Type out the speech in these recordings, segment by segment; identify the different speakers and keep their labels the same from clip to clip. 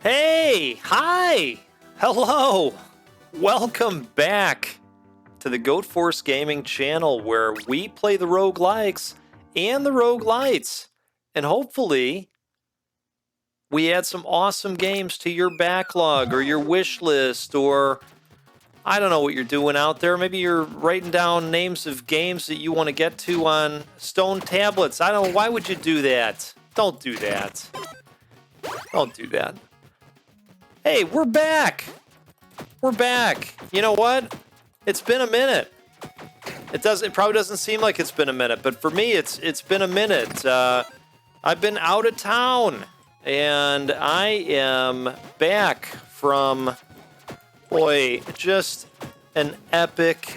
Speaker 1: Hey, hi, hello, welcome back to the Goat Force Gaming channel where we play the roguelikes and the roguelites, and hopefully we add some awesome games to your backlog or your wish list, or I don't know what you're doing out there. Maybe you're writing down names of games that you want to get to on stone tablets. I don't know, why would you do that? Don't do that. Don't do that. Hey, we're back. We're back. You know what? It's been a minute. It probably doesn't seem like it's been a minute, but for me, it's been a minute. I've been out of town, and I am back from, boy, just an epic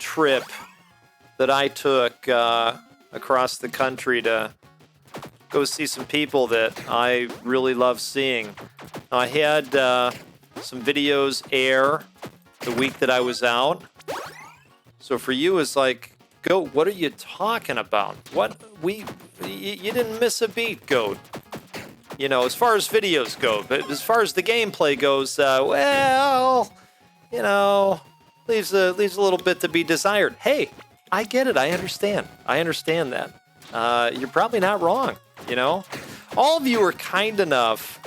Speaker 1: trip that I took across the country to go see some people that I really love seeing. I had some videos air the week that I was out. So for you, it's like, Goat, what are you talking about? You didn't miss a beat, Goat. You know, as far as videos go, but as far as the gameplay goes, well, you know, leaves a little bit to be desired. Hey, I get it. I understand that. You're probably not wrong. You know, all of you are kind enough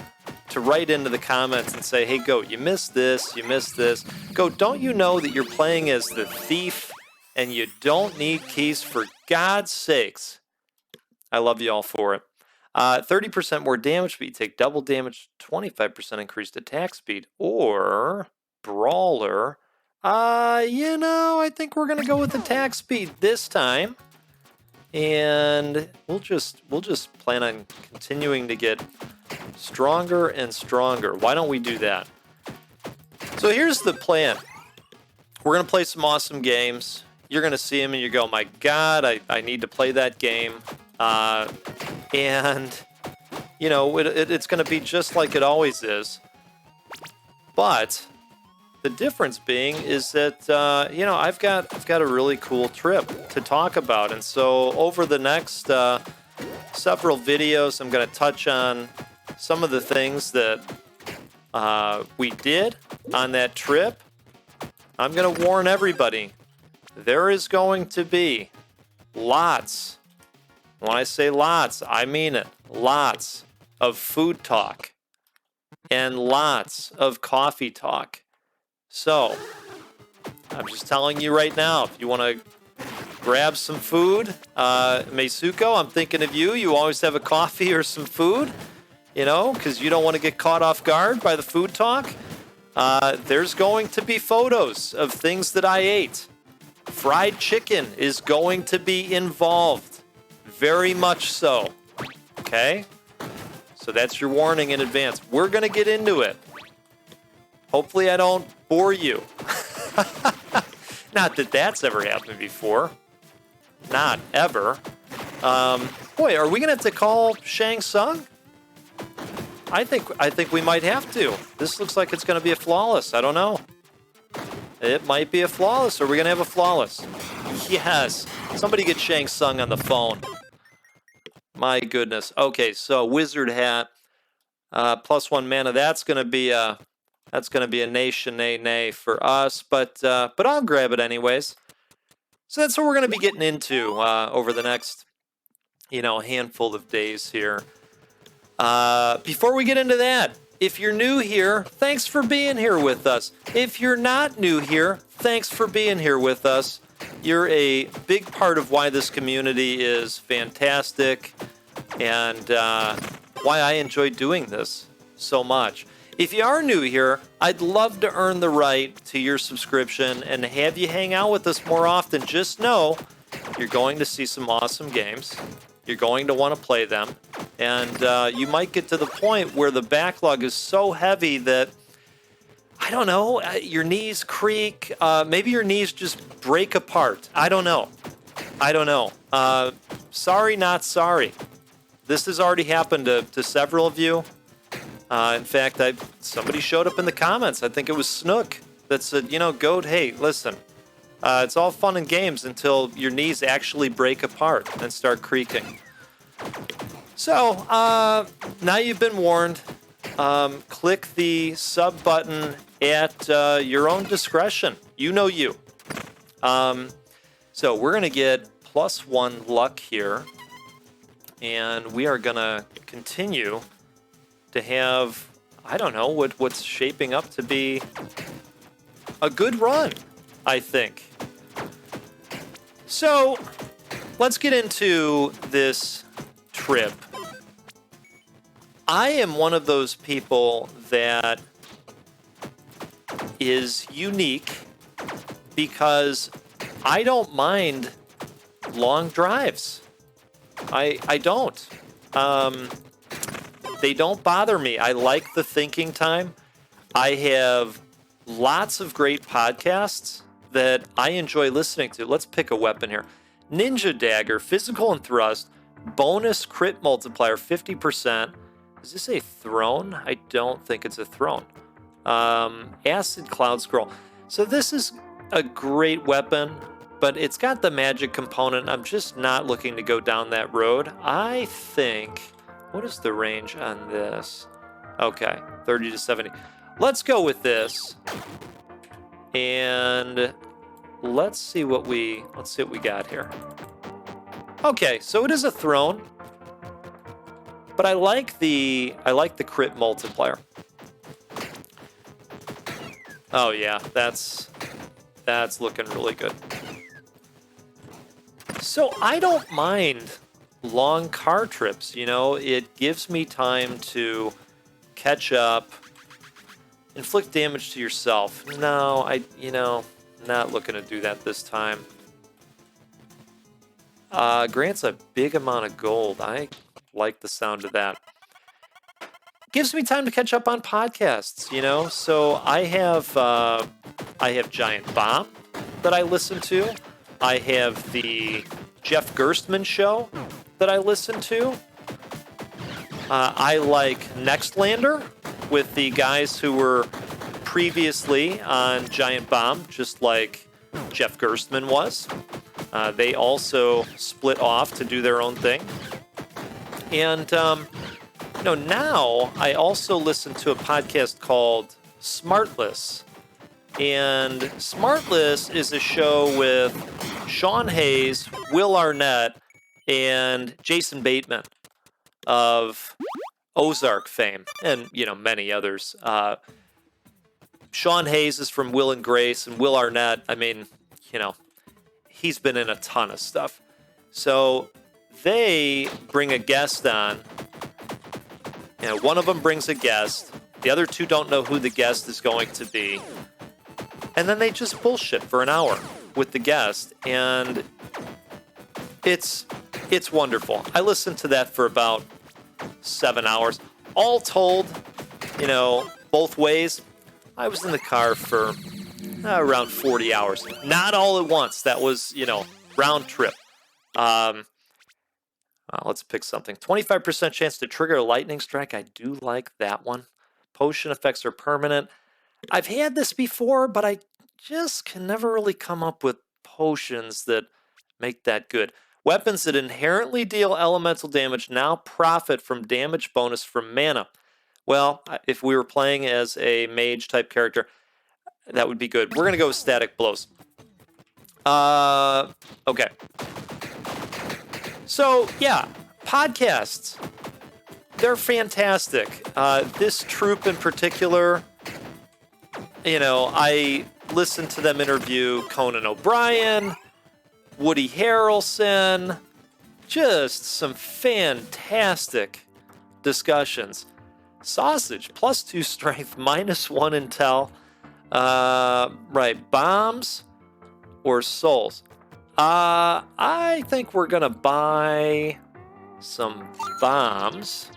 Speaker 1: to write into the comments and say, hey, Goat, you missed this, you missed this. Goat, don't you know that you're playing as the thief and you don't need keys, for God's sakes? I love you all for it. 30% more damage, but you take double damage, 25% increased attack speed, or Brawler. You know, I think we're going to go with attack speed this time. And we'll just plan on continuing to get stronger and stronger. Why don't we do that? So here's the plan. We're going to play some awesome games. You're going to see them and you go, my God, I need to play that game. And, you know, it's going to be just like it always is. But the difference being is that, you know, I've got a really cool trip to talk about. And so over the next several videos, I'm going to touch on some of the things that we did on that trip. I'm going to warn everybody, there is going to be lots, when I say lots, I mean it, lots of food talk and lots of coffee talk. So, I'm just telling you right now, if you want to grab some food, Meisuko, I'm thinking of you. You always have a coffee or some food, you know, because you don't want to get caught off guard by the food talk. There's going to be photos of things that I ate. Fried chicken is going to be involved. Very much so. Okay? So that's your warning in advance. We're going to get into it. Hopefully I don't bore you. Not that that's ever happened before. Not ever. Boy, are we going to have to call Shang Tsung? I think we might have to. This looks like it's going to be a flawless. I don't know. It might be a flawless. Are we going to have a flawless? Yes. Somebody get Shang Tsung on the phone. My goodness. Okay, so Wizard Hat. +1 mana. That's going to be a nation nay for us, but I'll grab it anyways. So that's what we're going to be getting into over the next, you know, handful of days here. Before we get into that, if you're new here, thanks for being here with us. If you're not new here, thanks for being here with us. You're a big part of why this community is fantastic and why I enjoy doing this so much. If you are new here, I'd love to earn the right to your subscription and have you hang out with us more often. Just know you're going to see some awesome games. You're going to want to play them. And you might get to the point where the backlog is so heavy that, I don't know, your knees creak. Maybe your knees just break apart. I don't know. Sorry, not sorry. This has already happened to several of you. In fact, somebody showed up in the comments. I think it was Snook that said, you know, Goat, hey, listen, it's all fun and games until your knees actually break apart and start creaking. So, now you've been warned. click the sub button at your own discretion. You know you. So we're going to get +1 luck here. And we are going to continue to have, I don't know, what's shaping up to be a good run, I think. So let's get into this trip. I am one of those people that is unique because I don't mind long drives. I don't. They don't bother me. I like the thinking time. I have lots of great podcasts that I enjoy listening to. Let's pick a weapon here. Ninja Dagger, physical and thrust, bonus crit multiplier, 50%. Is this a throne? I don't think it's a throne. Acid Cloud Scroll. So this is a great weapon, but it's got the magic component. I'm just not looking to go down that road. I think, what is the range on this? Okay, 30 to 70. Let's go with this. And let's see what we got here. Okay, so it is a throne. But I like the crit multiplier. Oh yeah, that's looking really good. So I don't mind long car trips, you know, it gives me time to catch up, inflict damage to yourself. No, not looking to do that this time. Grants a big amount of gold. I like the sound of that. Gives me time to catch up on podcasts, you know. So I have Giant Bomb that I listen to. I have the Jeff Gerstmann show that I listen to. I like Nextlander with the guys who were previously on Giant Bomb, just like Jeff Gerstmann was. They also split off to do their own thing. And, now I also listen to a podcast called Smartless. And Smartless is a show with Sean Hayes, Will Arnett, and Jason Bateman of Ozark fame, and, many others. Sean Hayes is from Will and Grace, and Will Arnett, he's been in a ton of stuff. So they bring a guest on. One of them brings a guest. The other two don't know who the guest is going to be. And then they just bullshit for an hour with the guest. And it's wonderful. I listened to that for about 7 hours. All told, both ways, I was in the car for around 40 hours. Not all at once. That was, round trip. Let's pick something. 25% chance to trigger a lightning strike. I do like that one. Potion effects are permanent. I've had this before, but I just can never really come up with potions that make that good. Weapons that inherently deal elemental damage now profit from damage bonus from mana. Well, if we were playing as a mage type character, that would be good. We're going to go with static blows. Okay. So, yeah, podcasts. They're fantastic. This troop in particular, I listened to them interview Conan O'Brien, Woody Harrelson, just some fantastic discussions. Sausage, +2 strength, -1 intel. Right, bombs or souls? I think we're going to buy some bombs.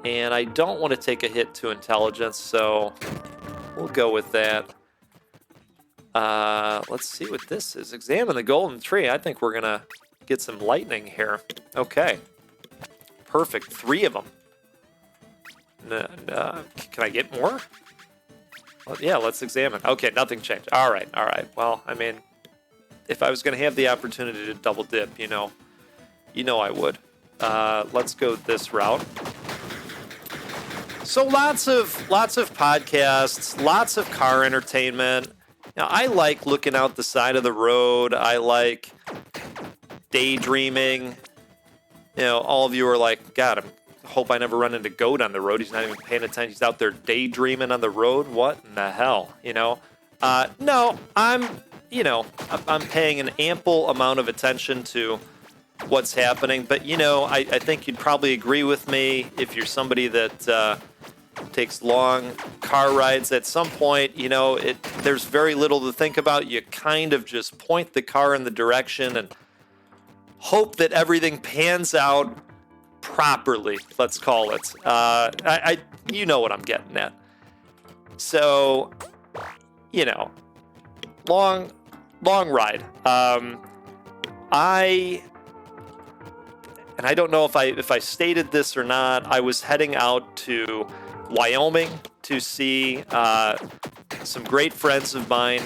Speaker 1: And I don't want to take a hit to intelligence, so we'll go with that. Let's see what this is. Examine the golden tree. I think we're going to get some lightning here. Okay. Perfect. 3 of them. Can I get more? Well, yeah, let's examine. Okay, nothing changed. All right. Well, if I was going to have the opportunity to double dip, I would. Let's go this route. So lots of podcasts, lots of car entertainment. Now, I like looking out the side of the road. I like daydreaming. You know, all of you are like, God, I hope I never run into Goat on the road. He's not even paying attention. He's out there daydreaming on the road. What in the hell? You know? No, I'm paying an ample amount of attention to what's happening. But, you know, I think you'd probably agree with me if you're somebody that takes long car rides. At some point, you know, there's very little to think about. You kind of just point the car in the direction and hope that everything pans out properly, let's call it. You know what I'm getting at. So, you know, long ride. I don't know if I stated this or not. I was heading out to Wyoming to see some great friends of mine,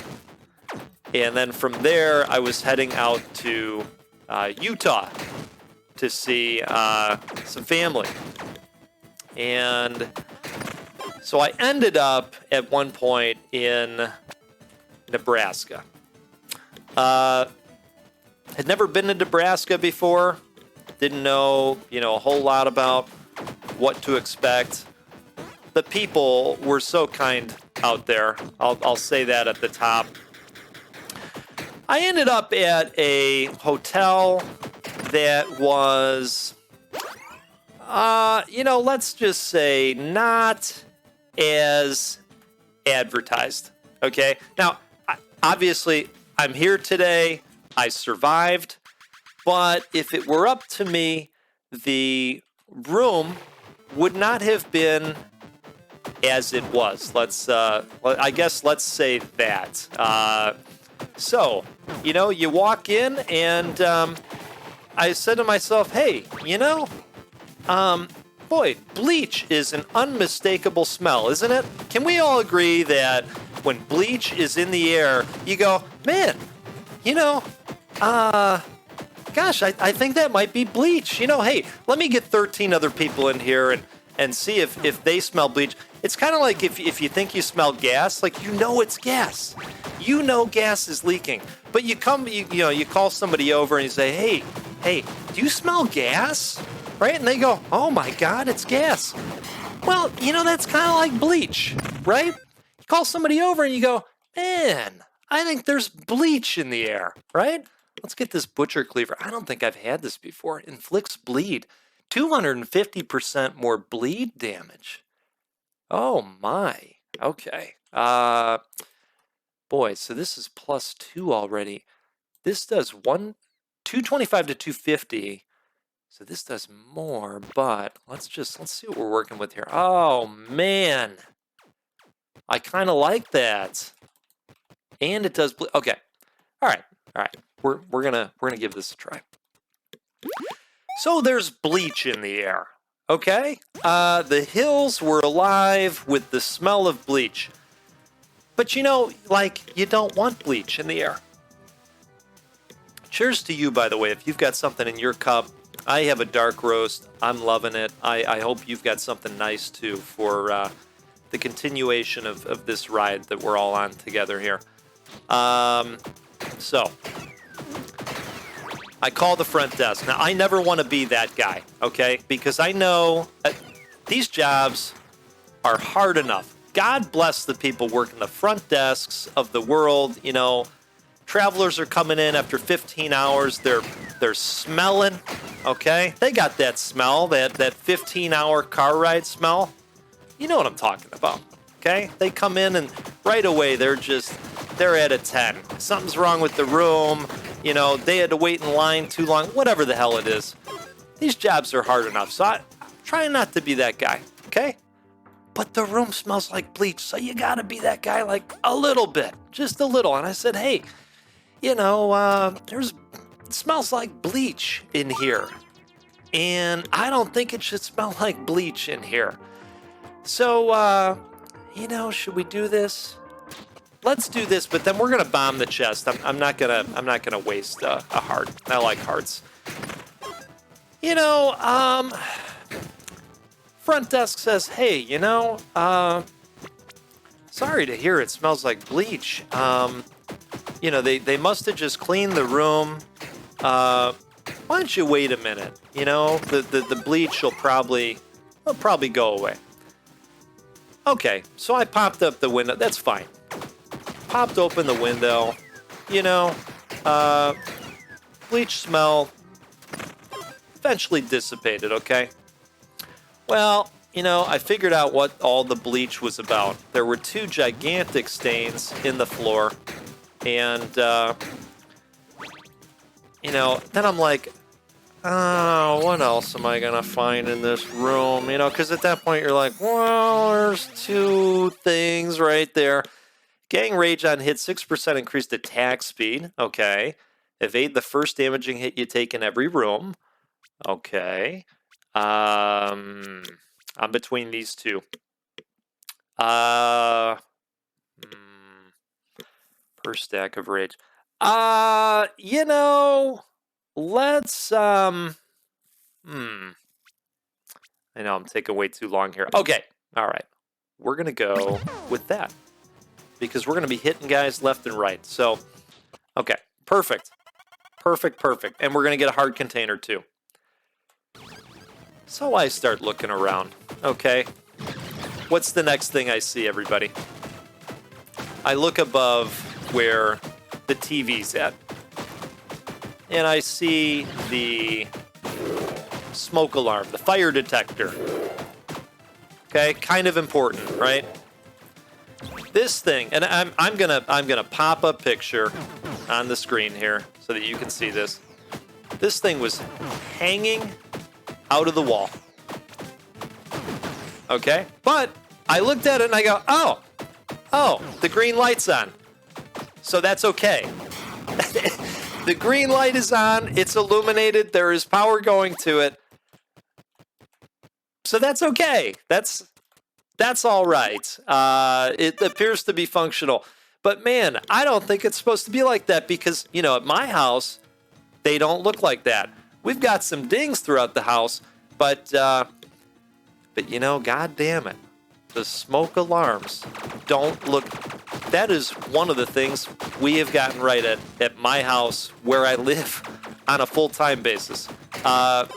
Speaker 1: and then from there I was heading out to Utah to see some family. And so I ended up at one point in Nebraska. Had never been to Nebraska before. Didn't know, a whole lot about what to expect. The people were so kind out there. I'll say that at the top. I ended up at a hotel that was, let's just say not as advertised. Okay. Now, obviously, I'm here today. I survived. But if it were up to me, the room would not have been as it was. Let's say that. So, you walk in and I said to myself, hey, boy, bleach is an unmistakable smell, isn't it? Can we all agree that when bleach is in the air, you go, man, gosh, I think that might be bleach. Hey, let me get 13 other people in here and see if they smell bleach. It's kind of like if you think you smell gas, like it's gas. Gas is leaking. But you call somebody over and you say, hey, do you smell gas? Right? And they go, oh my God, it's gas. Well, that's kind of like bleach, right? You call somebody over and you go, man, I think there's bleach in the air, right? Let's get this butcher cleaver. I don't think I've had this before. Inflicts bleed. 250% more bleed damage. Oh my. Okay. Boy, so this is +2 already. This does 225 to 250. So this does more, but let's see what we're working with here. Oh man. I kind of like that. And it does okay. All right. We're gonna give this a try. So there's bleach in the air. Okay? The hills were alive with the smell of bleach. But you don't want bleach in the air. Cheers to you, by the way. If you've got something in your cup, I have a dark roast. I'm loving it. I hope you've got something nice too for the continuation of this ride that we're all on together here. So I call the front desk. Now, I never want to be that guy, okay? Because I know these jobs are hard enough. God bless the people working the front desks of the world. Travelers are coming in after 15 hours. They're smelling, okay? They got that smell, that 15-hour car ride smell. You know what I'm talking about, okay? They come in and right away they're at a 10. Something's wrong with the room. They had to wait in line too long, whatever the hell it is. These jobs are hard enough, so I'm trying not to be that guy, okay? But the room smells like bleach, so you gotta be that guy like a little bit, just a little. And I said, hey, it smells like bleach in here. And I don't think it should smell like bleach in here. So, should we do this? Let's do this, but then we're gonna bomb the chest. I'm not gonna waste a heart. I like hearts. Front desk says, hey, sorry to hear it smells like bleach. They must have just cleaned the room. Why don't you wait a minute? The bleach will probably go away. Okay, so I popped up the window. That's fine. Popped open the window. Bleach smell eventually dissipated, okay? Well, I figured out what all the bleach was about. There were 2 gigantic stains in the floor. And, then I'm like, oh, what else am I going to find in this room? Because at that point you're like, well, there's 2 things right there. Gang Rage on hit 6% increased attack speed. Okay. Evade the first damaging hit you take in every room. Okay. I'm between these 2. Per stack of rage. Let's, I know I'm taking way too long here. Okay. All right. We're going to go with that because we're going to be hitting guys left and right. So, okay. Perfect. And we're going to get a hard container too. So I start looking around. Okay. What's the next thing I see, everybody? I look above where the TV's at. And I see the smoke alarm, the fire detector. Okay, kind of important, right? This thing, and I'm gonna pop a picture on the screen here so that you can see this. This thing was hanging out of the wall. Okay, but I looked at it and I go, oh, the green light's on. So that's okay. The green light is on. It's illuminated. There is power going to it. So that's okay. That's all right. It appears to be functional. But man, I don't think it's supposed to be like that because, at my house, they don't look like that. We've got some dings throughout the house, but God damn it. The smoke alarms don't look... That is one of the things we have gotten right at my house where I live on a full-time basis. So,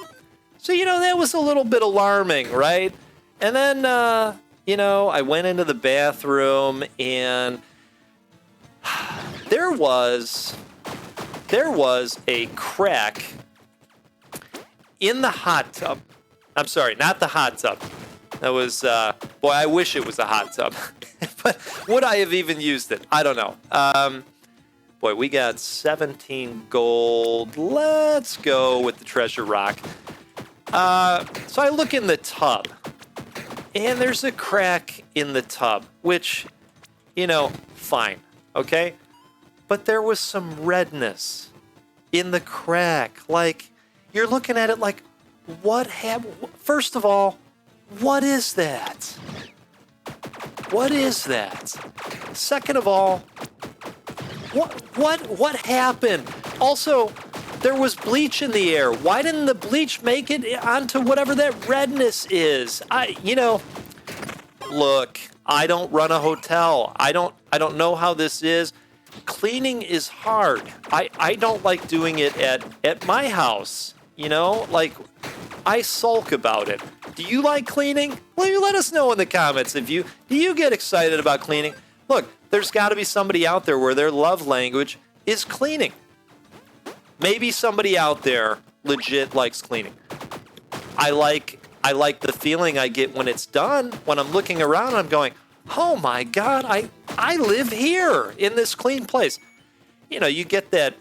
Speaker 1: that was a little bit alarming, right? And then, I went into the bathroom and there was a crack in the hot tub. I'm sorry, not the hot tub. That was, boy, I wish it was a hot tub. But would I have even used it? I don't know. Boy, we got 17 gold. Let's go with the treasure rock. So I look in the tub, and there's a crack in the tub, which, fine, okay? But there was some redness in the crack. Like, you're looking at it like, what happened? First of all, what is that? What is that? Second of all, what happened? Also, there was bleach in the air. Why didn't the bleach make it onto whatever that redness is? Look, I don't run a hotel. I don't know how this is. Cleaning is hard. I don't like doing it at my house. I sulk about it. Do you like cleaning? Well, you let us know in the comments do you get excited about cleaning? Look, there's got to be somebody out there where their love language is cleaning. Maybe somebody out there legit likes cleaning. I like the feeling I get when it's done. When I'm looking around, I'm going, oh my God, I live here in this clean place. You get that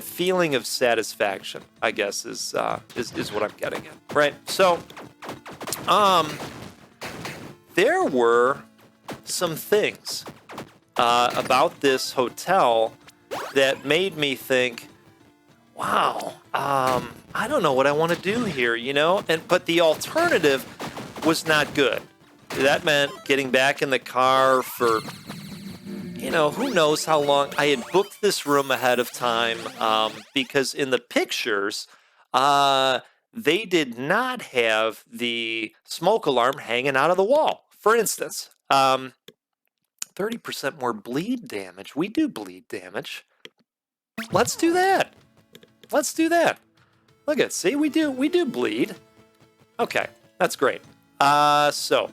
Speaker 1: feeling of satisfaction, I guess, is what I'm getting at, right? So, there were some things about this hotel that made me think, wow, I don't know what I want to do here, but the alternative was not good. That meant getting back in the car for, who knows how long. I had booked this room ahead of time because in the pictures, they did not have the smoke alarm hanging out of the wall. For instance, 30% more bleed damage. We do bleed damage. Let's do that. Let's do that. Look at, see, we do bleed. Okay, that's great. So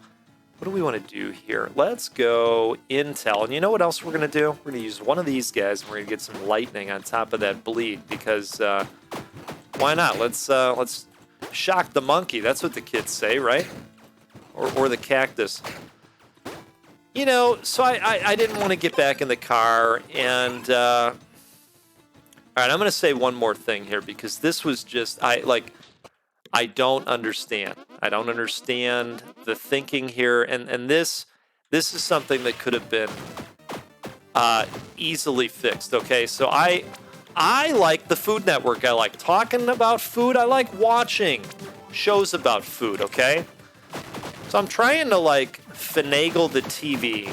Speaker 1: what do we want to do here? Let's go intel. And you know what else we're going to do? We're going to use one of these guys, and we're going to get some lightning on top of that bleed, because why not? Let's shock the monkey. That's what the kids say, right? Or the cactus. You know, so I didn't want to get back in the car, and all right, I'm going to say one more thing here, because this was just, I don't understand. I don't understand the thinking here, and this is something that could have been easily fixed. Okay, so I like the Food Network. I like talking about food. I like watching shows about food. Okay, so I'm trying to finagle the TV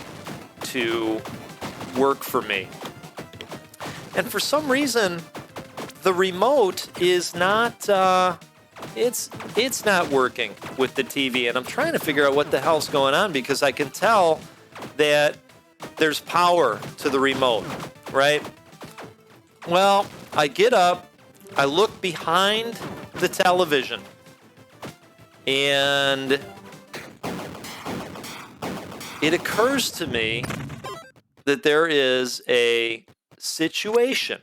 Speaker 1: to work for me, and for some reason, the remote is not. It's not working with the TV, and I'm trying to figure out what the hell's going on, because I can tell that there's power to the remote, right? Well, I get up, I look behind the television, and it occurs to me that there is a situation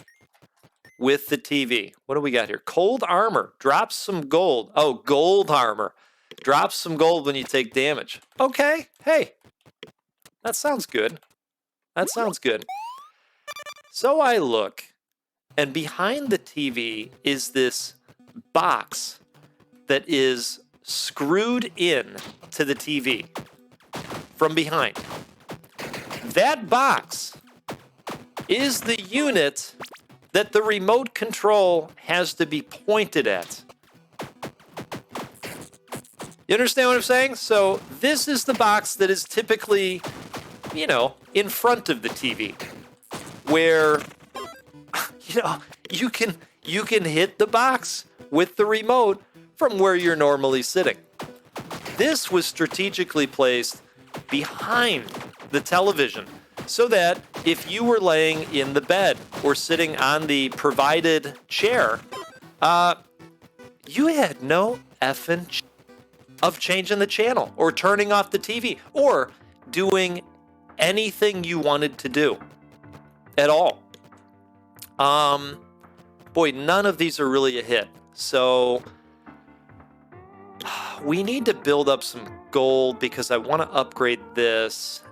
Speaker 1: with the TV. What do we got here? Cold armor. Drops some gold. Oh, gold armor. Drops some gold when you take damage. Okay. Hey. That sounds good. That sounds good. So I look, and behind the TV is this box that is screwed in to the TV from behind. That box is the unit that the remote control has to be pointed at. You understand what I'm saying? So this is the box that is typically, in front of the TV, where, you can hit the box with the remote from where you're normally sitting. This was strategically placed behind the television, so that if you were laying in the bed or sitting on the provided chair, you had no effing of changing the channel or turning off the TV or doing anything you wanted to do at all. Boy, none of these are really a hit. So we need to build up some gold, because I want to upgrade this.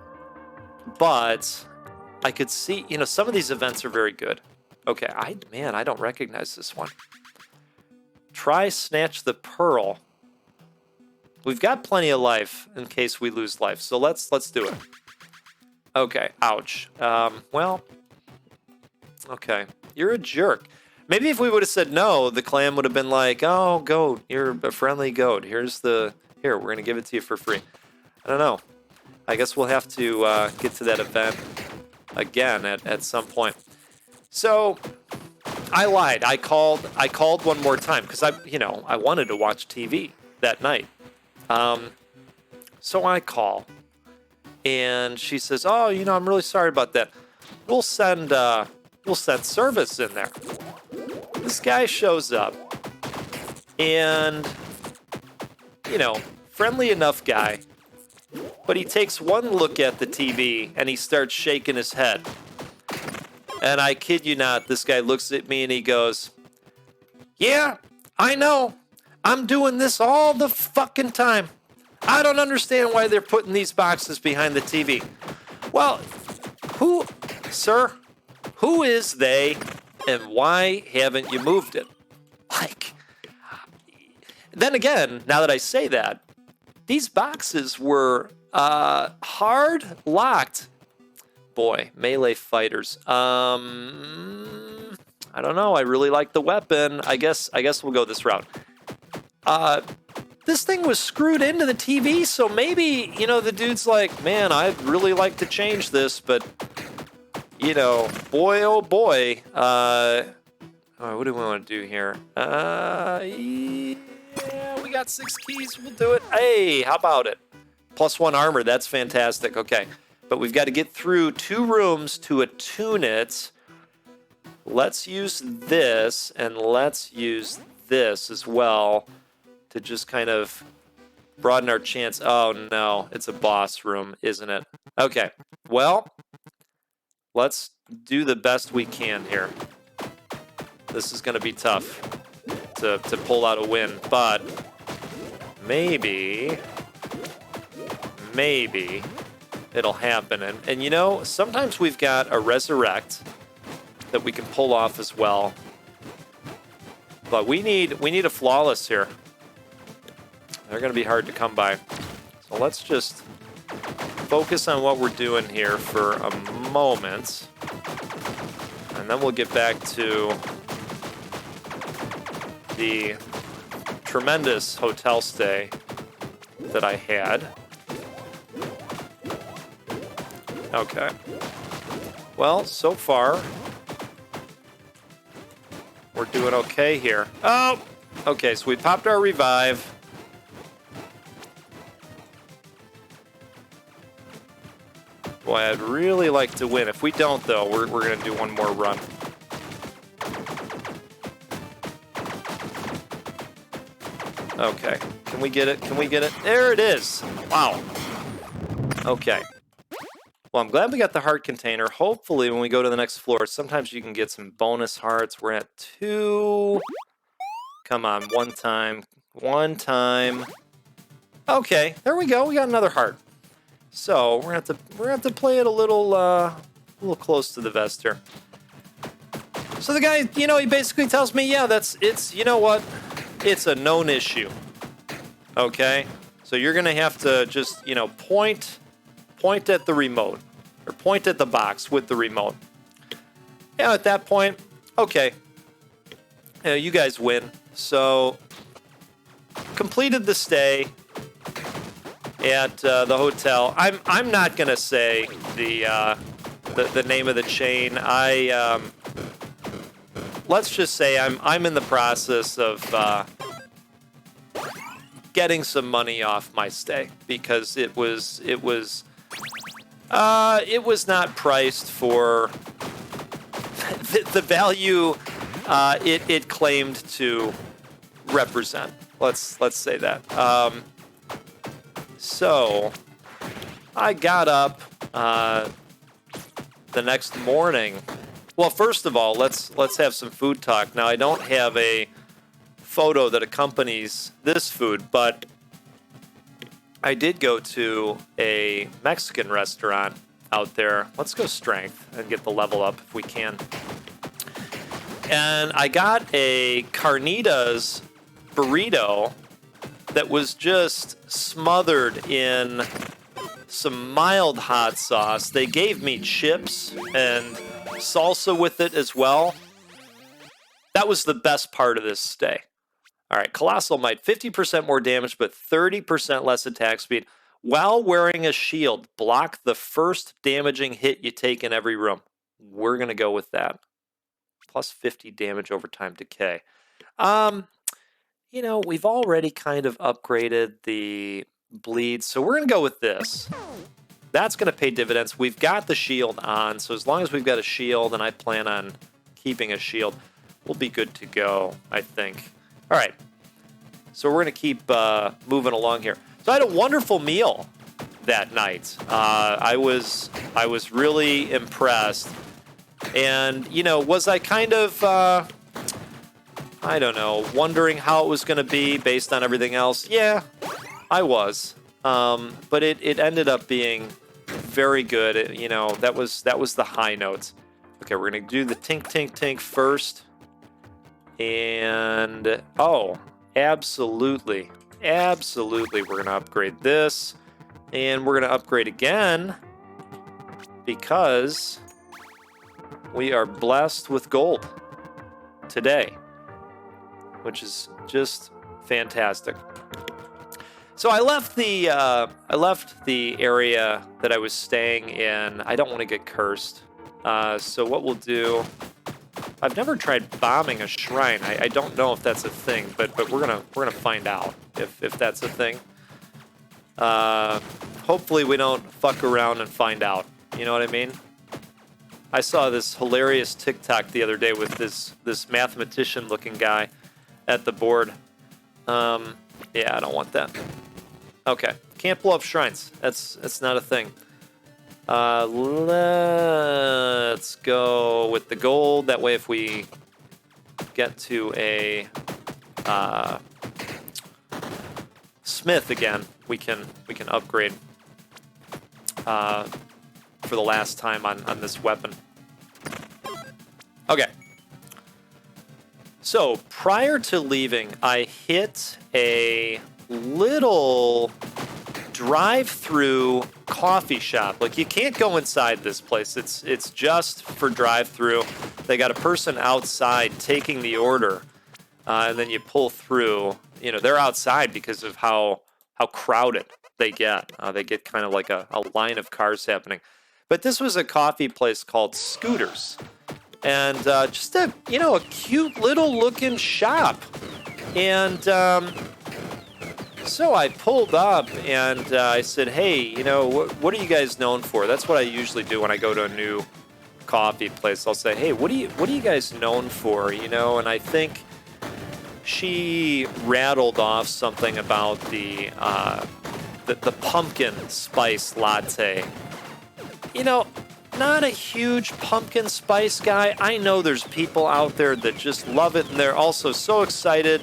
Speaker 1: But I could see, some of these events are very good. Okay, I don't recognize this one. Try snatch the pearl. We've got plenty of life in case we lose life, so let's do it. Okay, ouch. Well, okay, you're a jerk. Maybe if we would have said no, the clan would have been like, "Oh, goat, you're a friendly goat. Here, we're gonna give it to you for free." I don't know. I guess we'll have to get to that event again at some point. So I lied. I called one more time, because I wanted to watch TV that night. So I call, and she says, "Oh, I'm really sorry about that. We'll send service in there." This guy shows up, and friendly enough guy. But he takes one look at the TV, and he starts shaking his head. And I kid you not, this guy looks at me and he goes, "Yeah, I know. I'm doing this all the fucking time. I don't understand why they're putting these boxes behind the TV." Well, sir, who is they, and why haven't you moved it? Then again, now that I say that, these boxes were hard locked. Boy, melee fighters. I don't know. I really like the weapon. I guess we'll go this route. This thing was screwed into the TV, so maybe, the dude's like, "Man, I'd really like to change this, but, boy, oh boy. What do we want to do here? Yeah, we got 6 keys. We'll do it. Hey, how about it? +1 armor. That's fantastic. Okay. But we've got to get through 2 rooms to attune it. Let's use this, and let's use this as well to just kind of broaden our chance. Oh, no. It's a boss room, isn't it? Okay. Well, let's do the best we can here. This is going to be tough to pull out a win, but maybe it'll happen. And you know, sometimes we've got a resurrect that we can pull off as well. But we need a flawless here. They're going to be hard to come by. So let's just focus on what we're doing here for a moment. And then we'll get back to the tremendous hotel stay that I had. Okay. Well, so far, we're doing okay here. Oh! Okay, so we popped our revive. Boy, I'd really like to win. If we don't, though, we're going to do one more run. Okay. Can we get it? Can we get it? There it is. Wow. Okay. Well, I'm glad we got the heart container. Hopefully, when we go to the next floor, sometimes you can get some bonus hearts. We're at 2. Come on, one time. One time. Okay, there we go. We got another heart. So we're gonna have to play it a little close to the vest here. So the guy, you know, he basically tells me, yeah, it's you know what, it's a known issue. Okay, so you're gonna have to just, you know, point at the remote or point at the box with the remote. Yeah, at that point, okay, you guys win. So completed the stay at the hotel. I'm not gonna say the name of the chain. Let's just say I'm in the process of getting some money off my stay because it was not priced for the value it claimed to represent. Let's say that. So I got up the next morning. Well, first of all, let's have some food talk. Now, I don't have a photo that accompanies this food, but I did go to a Mexican restaurant out there. Let's go strength and get the level up if we can. And I got a carnitas burrito that was just smothered in some mild hot sauce. They gave me chips and salsa with it as well. That was the best part of this stay. All right, Colossal Might, 50% more damage, but 30% less attack speed. While wearing a shield, block the first damaging hit you take in every room. We're going to go with that. Plus 50 damage over time decay. You know, we've already kind of upgraded the bleed, so we're going to go with this. That's going to pay dividends. We've got the shield on, so as long as we've got a shield, and I plan on keeping a shield, we'll be good to go, I think. All right, so we're going to keep moving along here. So I had a wonderful meal that night. I was really impressed. And, you know, was I kind of, I don't know, wondering how it was going to be based on everything else? Yeah, I was. But it ended up being very good. You know, that was the high notes. Okay, we're going to do the tink, tink, tink first. And, oh, absolutely. Absolutely, we're going to upgrade this. And we're going to upgrade again because we are blessed with gold today, which is just fantastic. So I left the area that I was staying in. I don't want to get cursed. So what we'll do I've never tried bombing a shrine. I don't know if that's a thing, but we're gonna find out if that's a thing. Hopefully we don't fuck around and find out. You know what I mean? I saw this hilarious TikTok the other day with this mathematician-looking guy at the board. Yeah, I don't want that. Okay, can't blow up shrines. That's not a thing. Let's go with the gold. That way, if we get to a smith again, we can upgrade for the last time on this weapon. Okay. So prior to leaving, I hit a little drive-through coffee shop. Like, you can't go inside this place. It's just for drive-through. They got a person outside taking the order, and then you pull through. You know, they're outside because of how crowded they get. They get kind of like a line of cars happening. But this was a coffee place called Scooters. And just a cute little looking shop. And so I pulled up and I said, hey, what are you guys known for? That's what I usually do when I go to a new coffee place. I'll say, hey, what are you guys known for? And I think she rattled off something about the pumpkin spice latte. Not a huge pumpkin spice guy. I know there's people out there that just love it, and they're also so excited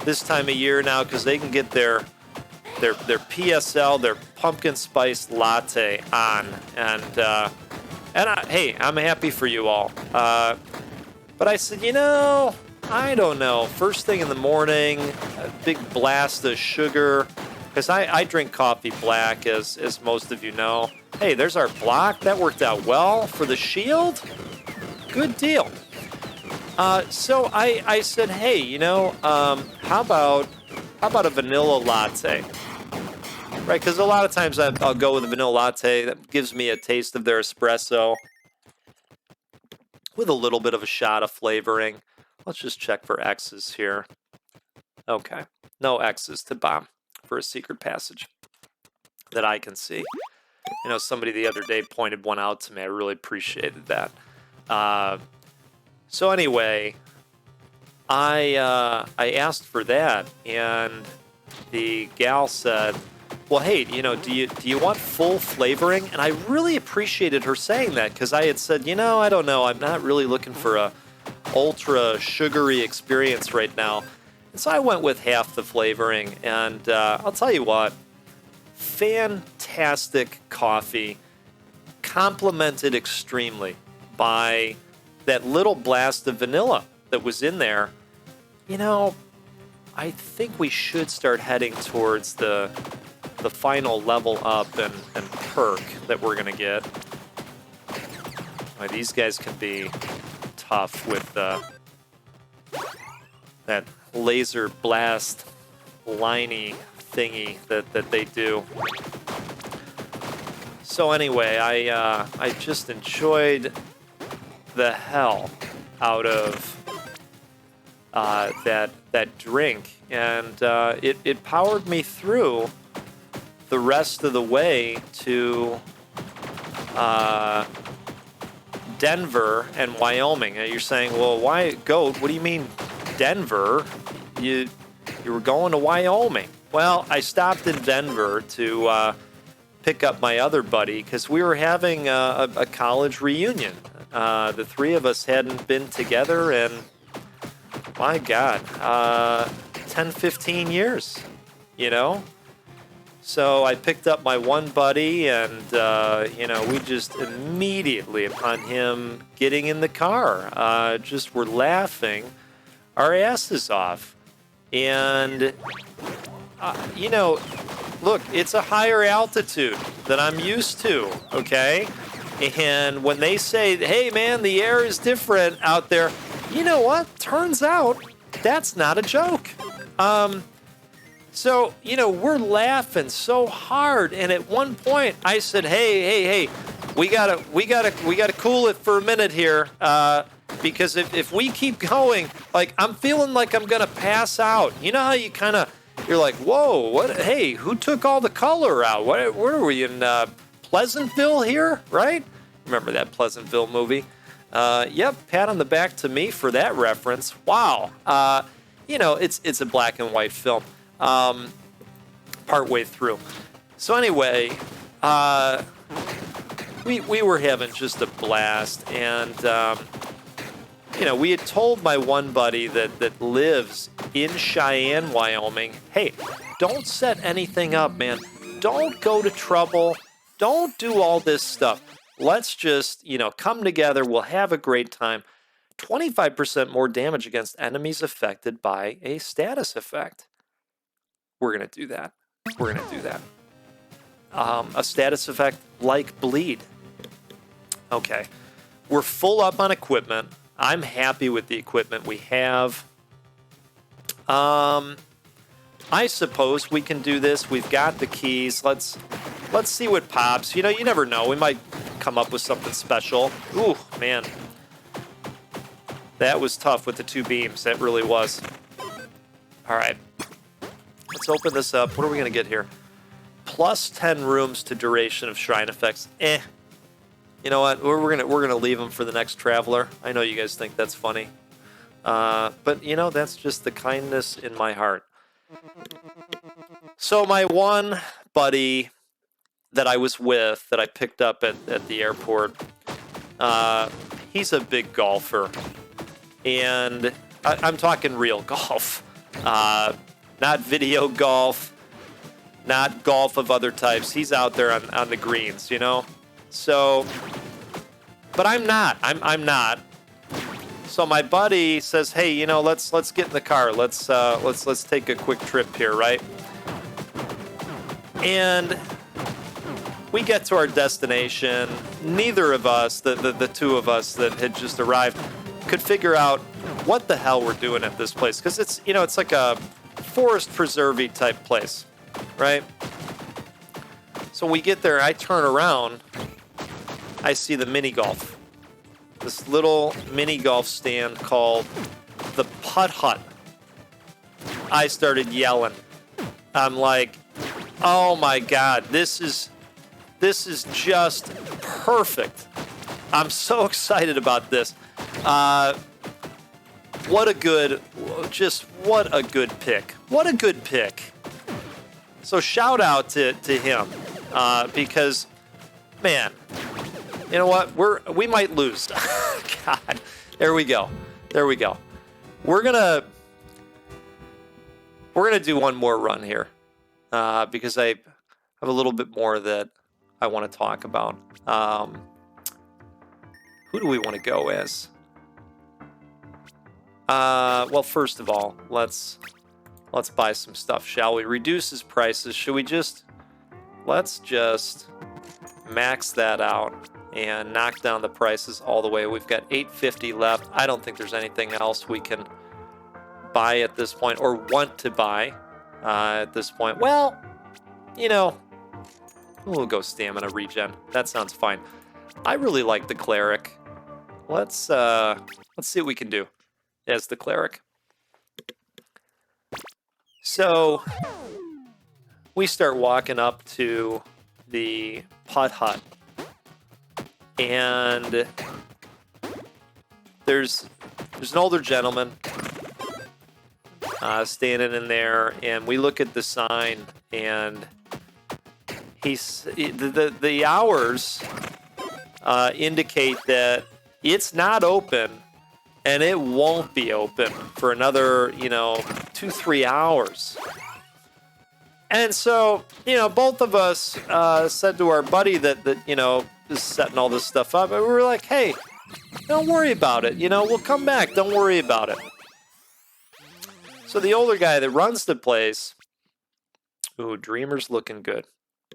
Speaker 1: this time of year now because they can get their PSL, their pumpkin spice latte on, and hey, I'm happy for you all. But I said, I don't know. First thing in the morning, a big blast of sugar, because I drink coffee black, as most of you know. Hey, there's our block. That worked out well for the shield. Good deal. So I said, hey, how about a vanilla latte? Right, because a lot of times I'll go with a vanilla latte. That gives me a taste of their espresso with a little bit of a shot of flavoring. Let's just check for X's here. Okay, no X's to bomb for a secret passage that I can see. Somebody the other day pointed one out to me. I really appreciated that. So anyway, I asked for that, and the gal said, well, hey, do you want full flavoring? And I really appreciated her saying that, because I had said, I don't know. I'm not really looking for a ultra sugary experience right now. And so I went with half the flavoring, and I'll tell you what, fantastic coffee, complemented extremely by that little blast of vanilla that was in there. I think we should start heading towards the final level up and perk that we're going to get. Boy, these guys can be tough with that laser blast liney thingy that they do. So anyway, I just enjoyed the hell out of that drink, and it powered me through the rest of the way to Denver and Wyoming. And you're saying, well, why, Goat? What do you mean Denver? You were going to Wyoming. Well, I stopped in Denver to pick up my other buddy because we were having a college reunion. The three of us hadn't been together in, my God, 10, 15 years, So I picked up my one buddy, and, we just immediately, upon him getting in the car, just were laughing our asses off. And, look, it's a higher altitude than I'm used to, okay? And when they say, hey, man, the air is different out there, you know what? Turns out that's not a joke. So, we're laughing so hard, and at one point I said, hey, we gotta cool it for a minute here. Because if we keep going, like, I'm feeling like I'm going to pass out. You know how you kind of, you're like, whoa, what? Hey, who took all the color out? Where are we in Pleasantville here, right? Remember that Pleasantville movie? Yep, pat on the back to me for that reference. Wow. You know, it's a black and white film. Partway through. So anyway, we were having just a blast, and you know, we had told my one buddy that lives in Cheyenne, Wyoming, hey, don't set anything up, man. Don't go to trouble. Don't do all this stuff. Let's just, you know, come together. We'll have a great time. 25% more damage against enemies affected by a status effect. We're going to do that. We're going to do that. A status effect like bleed. Okay. We're full up on equipment. I'm happy with the equipment we have. I suppose we can do this. We've got the keys. Let's see what pops. You know, you never know. We might come up with something special. Ooh, man. That was tough with the 2 beams. That really was. All right. Let's open this up. What are we going to get here? Plus 10 rooms to duration of shrine effects. You know what? We're gonna leave them for the next traveler. I know you guys think that's funny, but you know, that's just the kindness in my heart. So my one buddy that I was with, that I picked up at the airport, he's a big golfer, and I'm talking real golf, not video golf, not golf of other types. He's out there on the greens, you know. So, but I'm not. I'm not. So my buddy says, "Hey, you know, let's get in the car. Let's take a quick trip here, right?" And we get to our destination. Neither of us, the two of us that had just arrived, could figure out what the hell we're doing at this place, because it's, you know, it's like a forest preserve-y type place, right? So we get there. I turn around. I see the mini golf. This little mini golf stand called the Putt Hut. I started yelling. I'm like, oh my God, this is just perfect. I'm so excited about this. What a good pick. What a good pick. So shout out to him, because, man, you know what? We might lose. God, there we go. We're gonna do one more run here, because I have a little bit more that I want to talk about. Who do we want to go as? Well, first of all, let's buy some stuff, shall we? Reduce his prices. Should we let's just max that out and knock down the prices all the way. We've got $850 left. I don't think there's anything else we can buy at this point, or want to buy at this point. Well, you know, we'll go stamina regen. That sounds fine. I really like the cleric. Let's see what we can do as the cleric. So we start walking up to the Putt Hut, and there's an older gentleman standing in there, and we look at the sign, and the hours indicate that it's not open, and it won't be open for another, 2-3 hours. And so, both of us said to our buddy that is setting all this stuff up, and we were like, hey, don't worry about it. We'll come back. Don't worry about it. So the older guy that runs the place, ooh, Dreamer's looking good.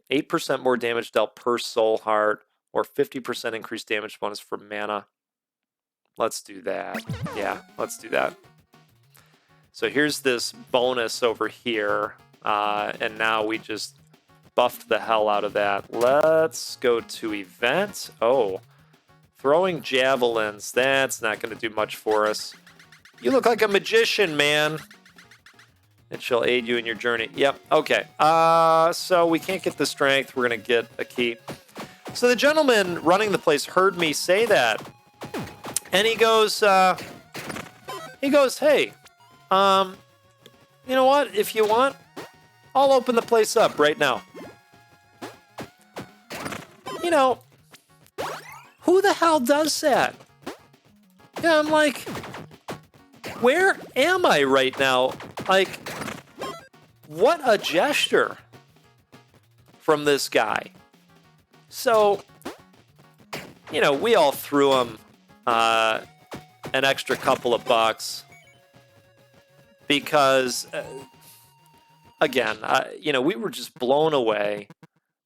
Speaker 1: 8% more damage dealt per soul heart, or 50% increased damage bonus for mana. Let's do that. Yeah, let's do that. So here's this bonus over here, and now we just buffed the hell out of that. Let's go to event. Oh, Throwing javelins. That's not going to do much for us. You look like a magician, man. It shall aid you in your journey. Yep, okay. So we can't get the strength. We're going to get a key. So the gentleman running the place heard me say that. And he goes, hey, you know what? If you want, I'll open the place up right now. You know, who the hell does that? Yeah, I'm like, where am I right now? Like, what a gesture from this guy. So, you know, we all threw him an extra couple of bucks because, again, you know, we were just blown away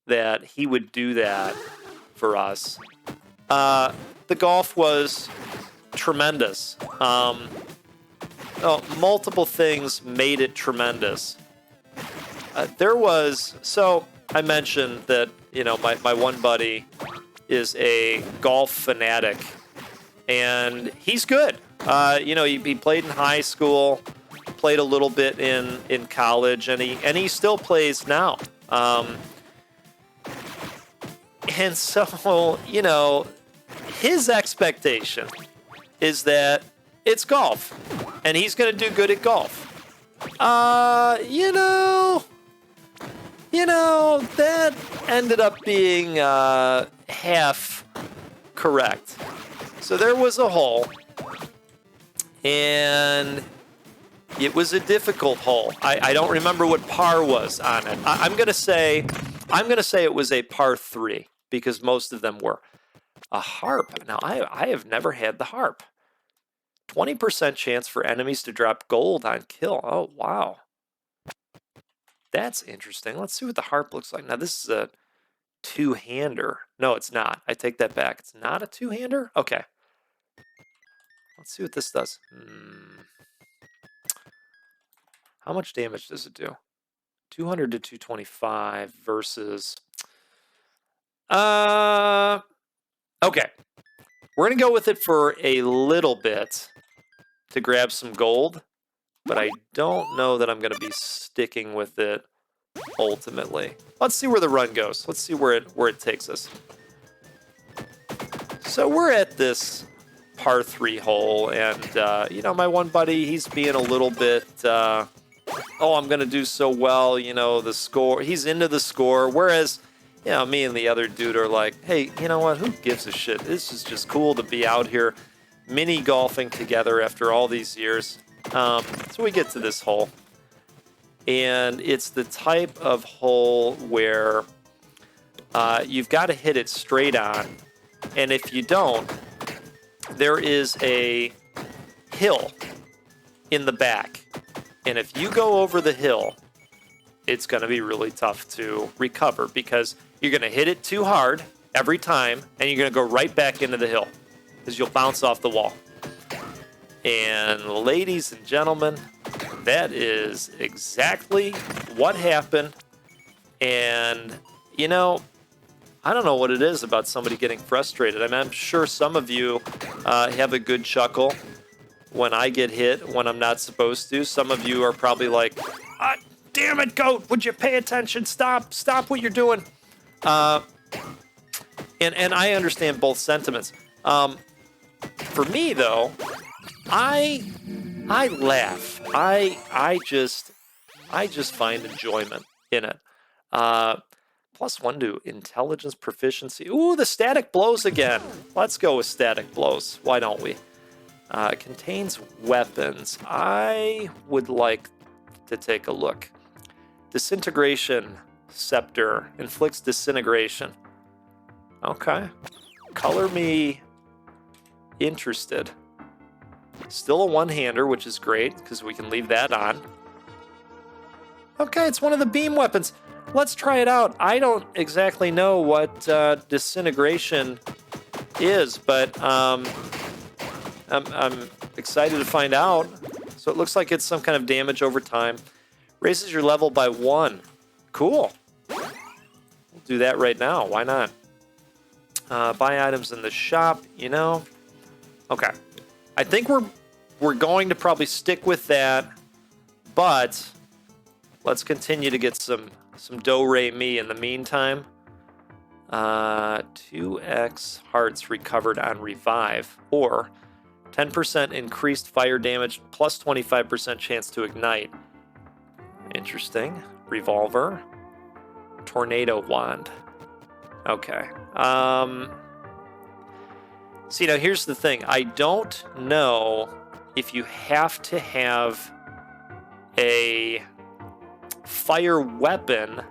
Speaker 1: that he would do that for us. The golf was tremendous. Multiple things made it tremendous. So I mentioned that, you know, my one buddy is a golf fanatic, and he's good. You know, he played in high school, played a little bit in college, and he still plays now. And so, you know, his expectation is that it's golf, and he's going to do good at golf. You know, that ended up being half correct. So there was a hole, and it was a difficult hole. I don't remember what par was on it. I'm gonna say it was a par 3 because most of them were. A harp. Now I have never had the harp. 20% chance for enemies to drop gold on kill. Oh wow. That's interesting. Let's see what the harp looks like. Now, this is a two-hander. No, it's not. I take that back. It's not a two-hander? Okay. Let's see what this does. How much damage does it do? 200 to 225 versus... Okay. We're going to go with it for a little bit to grab some gold. But I don't know that I'm going to be sticking with it ultimately. Let's see where the run goes. Let's see where it takes us. So we're at this par 3 hole, and you know, my one buddy, he's being a little bit, I'm going to do so well, you know, the score. He's into the score, whereas, you know, me and the other dude are like, hey, you know what? Who gives a shit? This is just cool to be out here mini golfing together after all these years. So we get to this hole, and it's the type of hole where you've got to hit it straight on, and if you don't, there is a hill in the back, and if you go over the hill, it's going to be really tough to recover because you're going to hit it too hard every time, and you're going to go right back into the hill because you'll bounce off the wall. And ladies and gentlemen, that is exactly what happened. And, you know, I don't know what it is about somebody getting frustrated. I mean, I'm sure some of you have a good chuckle when I get hit when I'm not supposed to. Some of you are probably like, damn it, goat, would you pay attention? Stop what you're doing. And I understand both sentiments. For me, though, I laugh. I just find enjoyment in it. +1 to intelligence proficiency. Ooh, the static blows again. Let's go with static blows. Why don't we? It contains weapons. I would like to take a look. Disintegration scepter inflicts disintegration. Okay. Color me interested. Still a one-hander, which is great, because we can leave that on. Okay, it's one of the beam weapons. Let's try it out. I don't exactly know what disintegration is, but I'm excited to find out. So it looks like it's some kind of damage over time. Raises your level by 1. Cool. We'll do that right now. Why not? Buy items in the shop, you know. Okay. I think we're going to probably stick with that, but let's continue to get some do-re-mi in the meantime. 2x hearts recovered on revive, or 10% increased fire damage plus 25% chance to ignite. Interesting. Revolver. Tornado wand. Okay. See, now here's the thing. I don't know if you have to have a fire weapon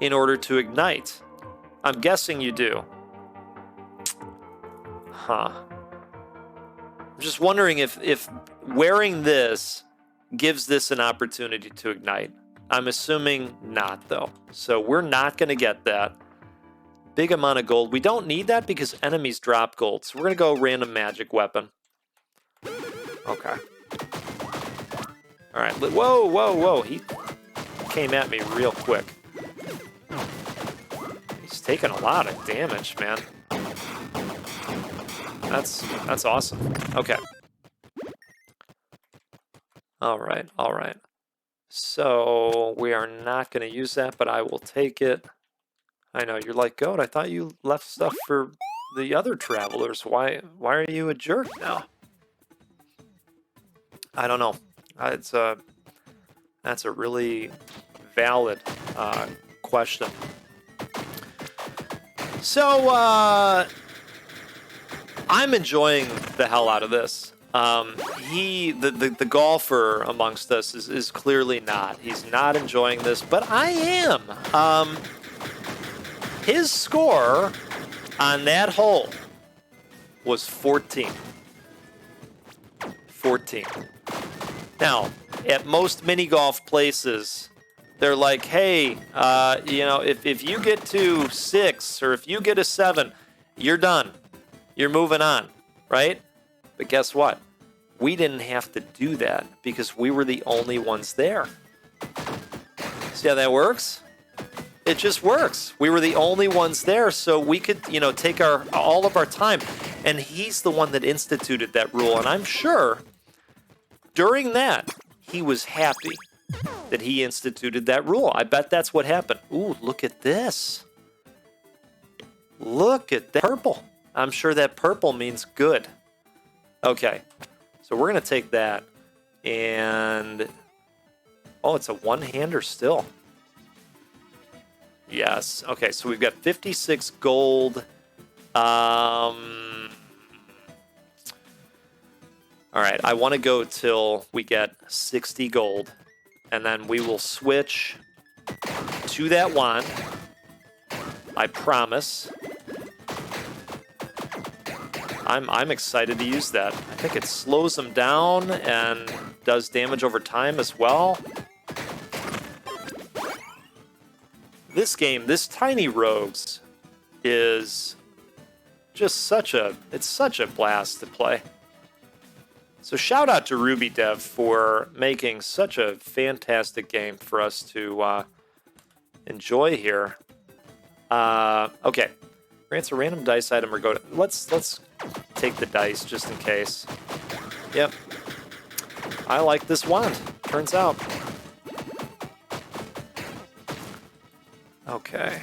Speaker 1: in order to ignite. I'm guessing you do. Huh. I'm just wondering if wearing this gives this an opportunity to ignite. I'm assuming not, though. So we're not going to get that. Big amount of gold. We don't need that because enemies drop gold. So we're going to go random magic weapon. Okay. All right. Whoa, whoa, whoa. He came at me real quick. He's taking a lot of damage, man. That's awesome. Okay. All right, all right. So we are not going to use that, but I will take it. I know, you're like, Goat, I thought you left stuff for the other travelers. Why are you a jerk now? I don't know. That's a really valid question. So, I'm enjoying the hell out of this. The golfer amongst us is clearly not. He's not enjoying this, but I am. His score on that hole was 14. 14. Now, at most mini golf places, they're like, hey, you know, if you get to 6 or if you get a 7, you're done. You're moving on, right? But guess what? We didn't have to do that because we were the only ones there. See how that works? It just works. We were the only ones there, so we could, you know, take all of our time. And he's the one that instituted that rule. And I'm sure during that, he was happy that he instituted that rule. I bet that's what happened. Ooh, look at this. Look at that purple. I'm sure that purple means good. Okay, so we're going to take that. And, oh, it's a one-hander still. Yes. Okay, so we've got 56 gold. All right, I want to go till we get 60 gold. And then we will switch to that wand. I promise. I'm excited to use that. I think it slows them down and does damage over time as well. This game, this Tiny Rogues, is just it's such a blast to play. So shout out to RubyDev for making such a fantastic game for us to enjoy here. Okay, grants a random dice item or go to. Let's take the dice just in case. Yep, I like this wand. Turns out. Okay,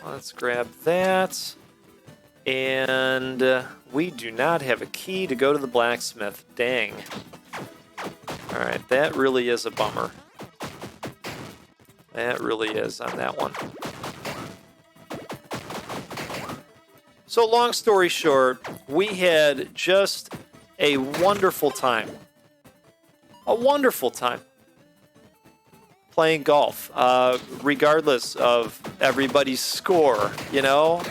Speaker 1: let's grab that. And we do not have a key to go to the blacksmith. Dang. Alright, that really is a bummer. That really is on that one. So long story short, we had just a wonderful time. A wonderful time playing golf, regardless of everybody's score, you know?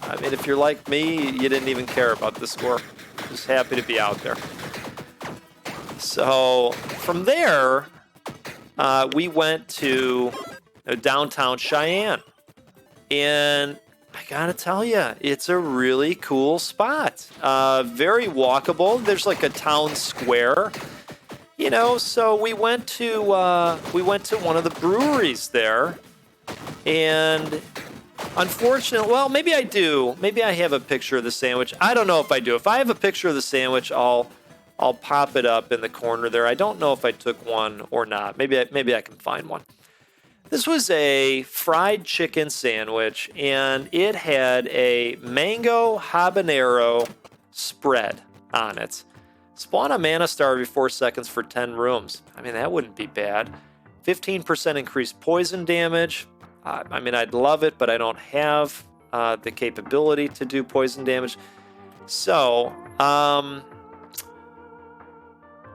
Speaker 1: I mean, if you're like me, you didn't even care about the score. Just happy to be out there. So from there, we went to downtown Cheyenne. And I gotta tell you, it's a really cool spot. Very walkable. There's like a town square. You know, so we went to one of the breweries there, and Unfortunately, well, maybe I do. Maybe I have a picture of the sandwich. I don't know if I do. If I have a picture of the sandwich, I'll pop it up in the corner there. I don't know if I took one or not. Maybe I can find one. This was a fried chicken sandwich, and it had a mango habanero spread on it. Spawn a mana star every 4 seconds for 10 rooms. I mean, that wouldn't be bad. 15% increased poison damage. I mean, I'd love it, but I don't have the capability to do poison damage. So,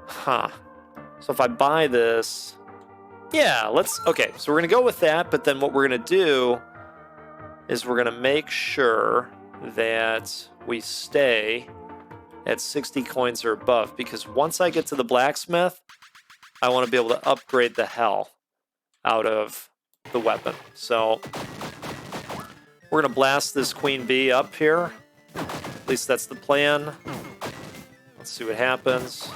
Speaker 1: So if I buy this, yeah, okay, so we're going to go with that, but then what we're going to do is we're going to make sure that we stay at 60 coins or above, because once I get to the blacksmith, I want to be able to upgrade the hell out of the weapon. So we're going to blast this queen bee up here. At least that's the plan. Let's see what happens.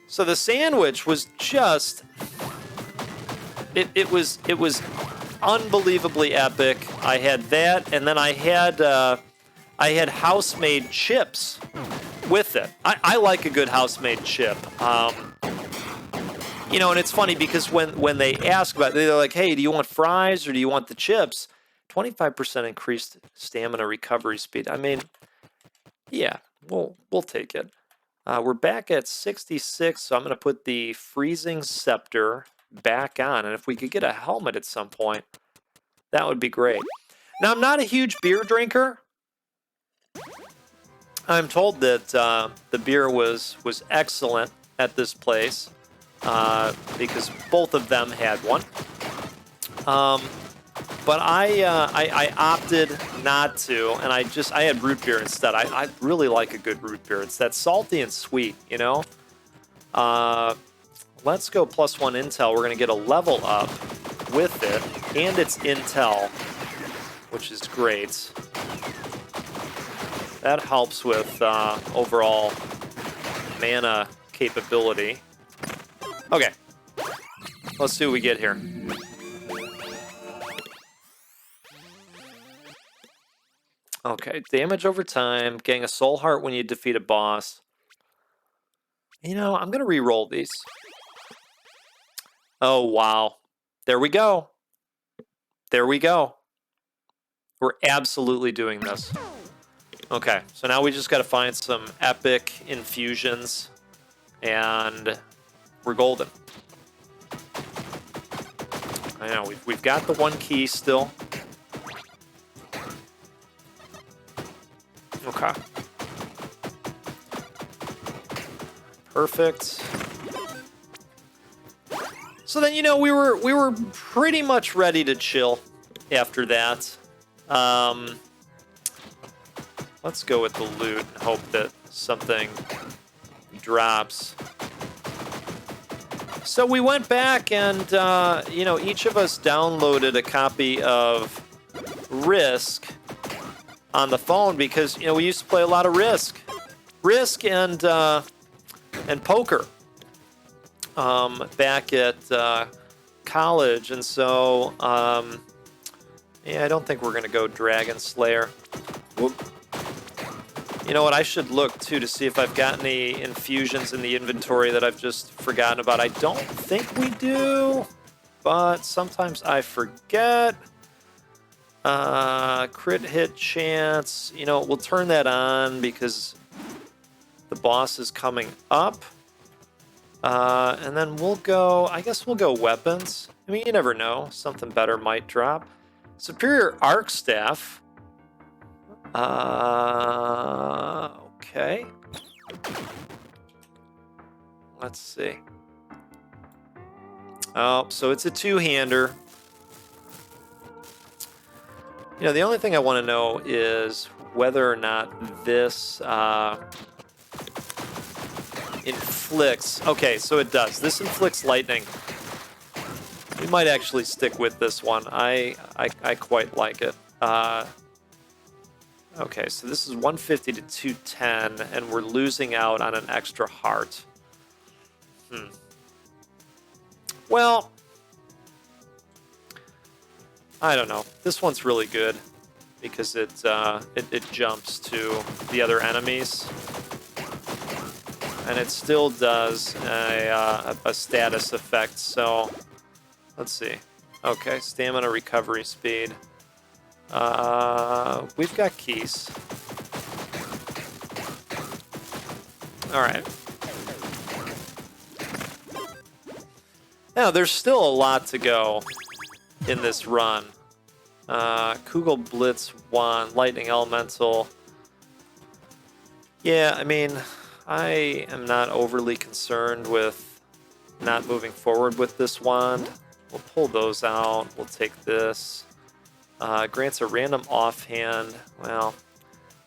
Speaker 1: So the sandwich was just, it was unbelievably epic. I had that, and then I had house-made chips with it. I like a good house-made chip. You know, and it's funny because when they ask about it, they're like, hey, do you want fries or do you want the chips? 25% increased stamina recovery speed. I mean, yeah, we'll take it. We're back at 66, so I'm going to put the freezing scepter back on. And if we could get a helmet at some point, that would be great. Now, I'm not a huge beer drinker. I'm told that the beer was excellent at this place because both of them had one. But I opted not to, and I had root beer instead. I really like a good root beer. It's that salty and sweet, you know? Let's go +1 intel. We're going to get a level up with it, and it's intel, which is great. That helps with overall mana capability. Okay, let's see what we get here. Okay, damage over time, getting a soul heart when you defeat a boss. You know, I'm going to re-roll these. Oh, wow. There we go. There we go. We're absolutely doing this. Okay, so now we just got to find some epic infusions, and we're golden. I know, we've got the one key still. Okay. Perfect. So then, you know, we were pretty much ready to chill after that. Let's go with the loot and hope that something drops. So we went back and, you know, each of us downloaded a copy of Risk on the phone because, you know, we used to play a lot of Risk and poker back at college, and so yeah, I don't think we're gonna go Dragon Slayer. Whoop. You know what? I should look too to see if I've got any infusions in the inventory that I've just forgotten about. I don't think we do, but sometimes I forget. Crit hit chance, you know, we'll turn that on because the boss is coming up. And then we'll go, I guess we'll go weapons. I mean, you never know, something better might drop. Superior Arc Staff. Okay. Let's see. Oh, so it's a two-hander. You know, the only thing I want to know is whether or not this inflicts. Okay, so it does. This inflicts lightning. We might actually stick with this one. I quite like it. Okay, so this is 150 to 210, and we're losing out on an extra heart. Well, I don't know. This one's really good because it jumps to the other enemies, and it still does a status effect. So let's see. Okay, stamina recovery speed. We've got keys. All right. Now there's still a lot to go in this run. Kugel Blitz Wand, Lightning Elemental. Yeah, I mean, I am not overly concerned with not moving forward with this wand. We'll pull those out. We'll take this. Grants a random offhand. Well,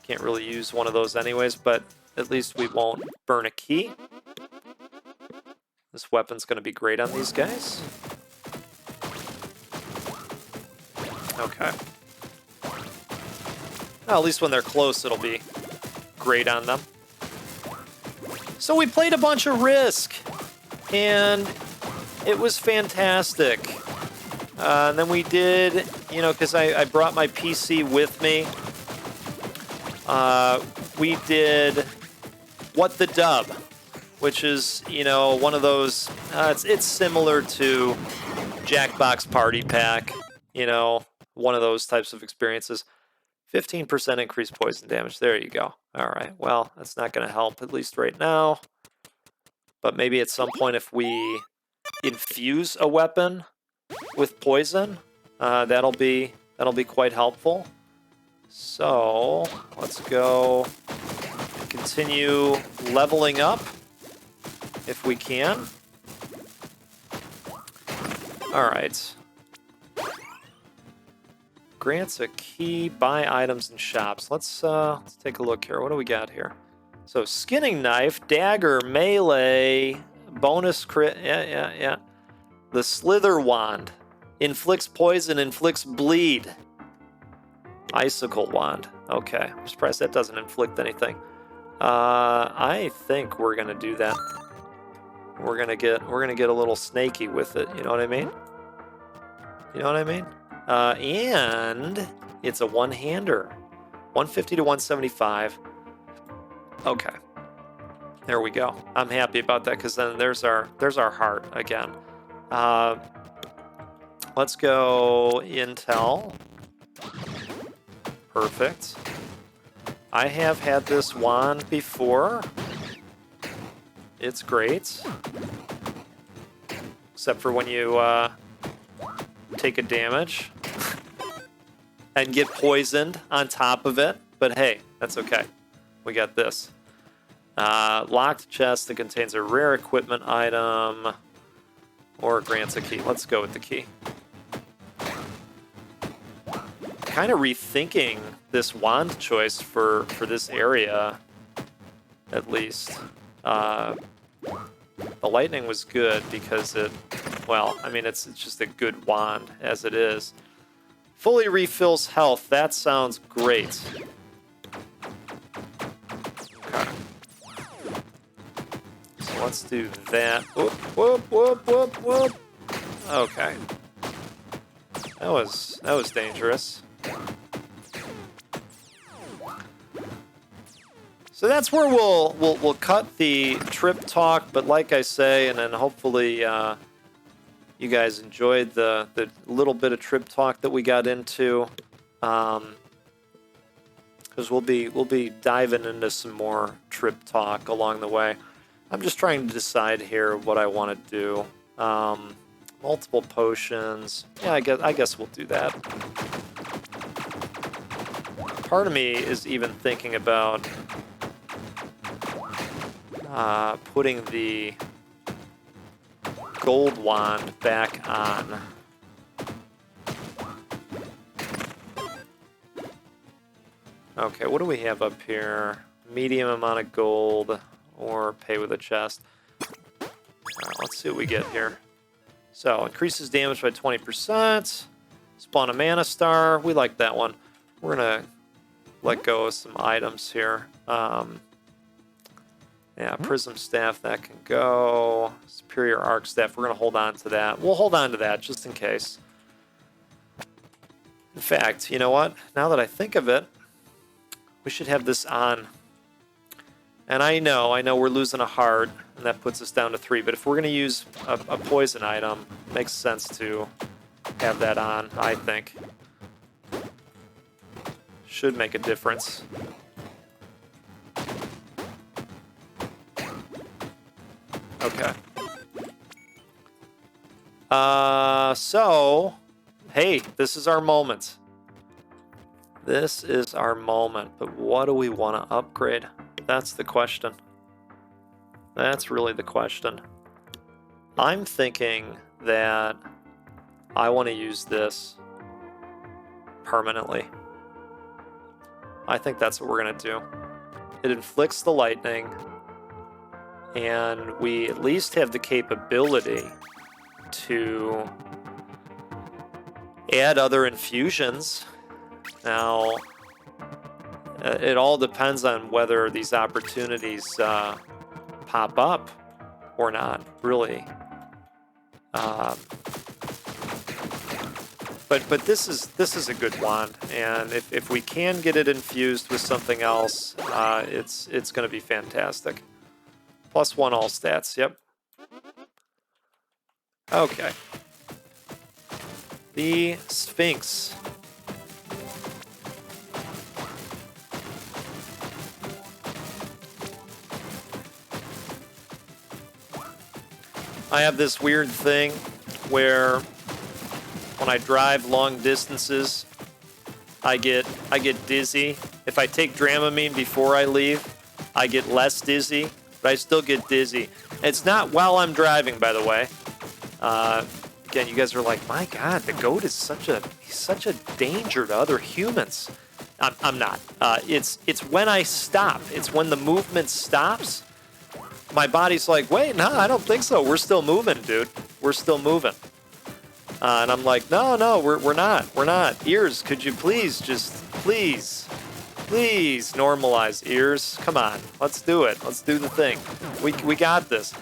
Speaker 1: can't really use one of those anyways, but at least we won't burn a key. This weapon's going to be great on these guys. Okay. Well, at least when they're close, it'll be great on them. So we played a bunch of Risk, and it was fantastic. And then we did, you know, because I brought my PC with me, we did What the Dub, which is, you know, one of those, it's similar to Jackbox Party Pack, you know, one of those types of experiences. 15% increased poison damage. There you go. All right. Well, that's not going to help, at least right now. But maybe at some point if we infuse a weapon with poison, that'll be quite helpful. So let's go and continue leveling up if we can. All right. Grants a key, buy items in shops. Let's take a look here. What do we got here? So skinning knife, dagger, melee, bonus crit. Yeah. The slither wand inflicts poison, inflicts bleed. Icicle wand. Okay, I'm surprised that doesn't inflict anything. I think we're gonna do that. We're gonna get a little snaky with it. You know what I mean? You know what I mean? And it's a one-hander. 150 to 175. Okay. There we go. I'm happy about that because then there's our heart again. Let's go Intel. Perfect. I have had this wand before. It's great. Except for when you take a damage and get poisoned on top of it. But hey, that's okay. We got this. Locked chest that contains a rare equipment item or grants a key. Let's go with the key. Kind of rethinking this wand choice for this area, at least. The lightning was good because it's just a good wand as it is. Fully refills health. That sounds great. Okay. So let's do that. Whoop. Okay. That was dangerous. So that's where we'll cut the trip talk, but like I say, and then hopefully you guys enjoyed the little bit of trip talk that we got into, because we'll be diving into some more trip talk along the way. I'm just trying to decide here what I want to do. Multiple potions. Yeah, I guess we'll do that. Part of me is even thinking about putting the gold wand back on. Okay, what do we have up here? Medium amount of gold or pay with a chest. Let's see what we get here. So, increases damage by 20%. Spawn a mana star. We like that one. We're going to let go of some items here. Yeah, Prism Staff, that can go. Superior Arc Staff, we're going to hold on to that. We'll hold on to that just in case. In fact, you know what? Now that I think of it, we should have this on. And I know we're losing a heart, and that puts us down to 3. But if we're going to use a poison item, it makes sense to have that on, I think. Should make a difference. Okay. So, hey, this is our moment. This is our moment, but what do we want to upgrade? That's the question. That's really the question. I'm thinking that I want to use this permanently. I think that's what we're going to do. It inflicts the lightning, and we at least have the capability to add other infusions. Now, it all depends on whether these opportunities pop up or not, really. But this is a good wand, and if we can get it infused with something else, it's going to be fantastic. +1 all stats, yep. Okay. The Sphinx. I have this weird thing where when I drive long distances, I get dizzy. If I take Dramamine before I leave, I get less dizzy, but I still get dizzy. It's not while I'm driving, by the way. Again, you guys are like, my God, the goat is such a danger to other humans. I'm not. It's when I stop. It's when the movement stops. My body's like, wait, no, I don't think so. We're still moving, dude. We're still moving. And I'm like, no, we're not. Ears, could you please please normalize ears? Come on, let's do it. Let's do the thing. We got this.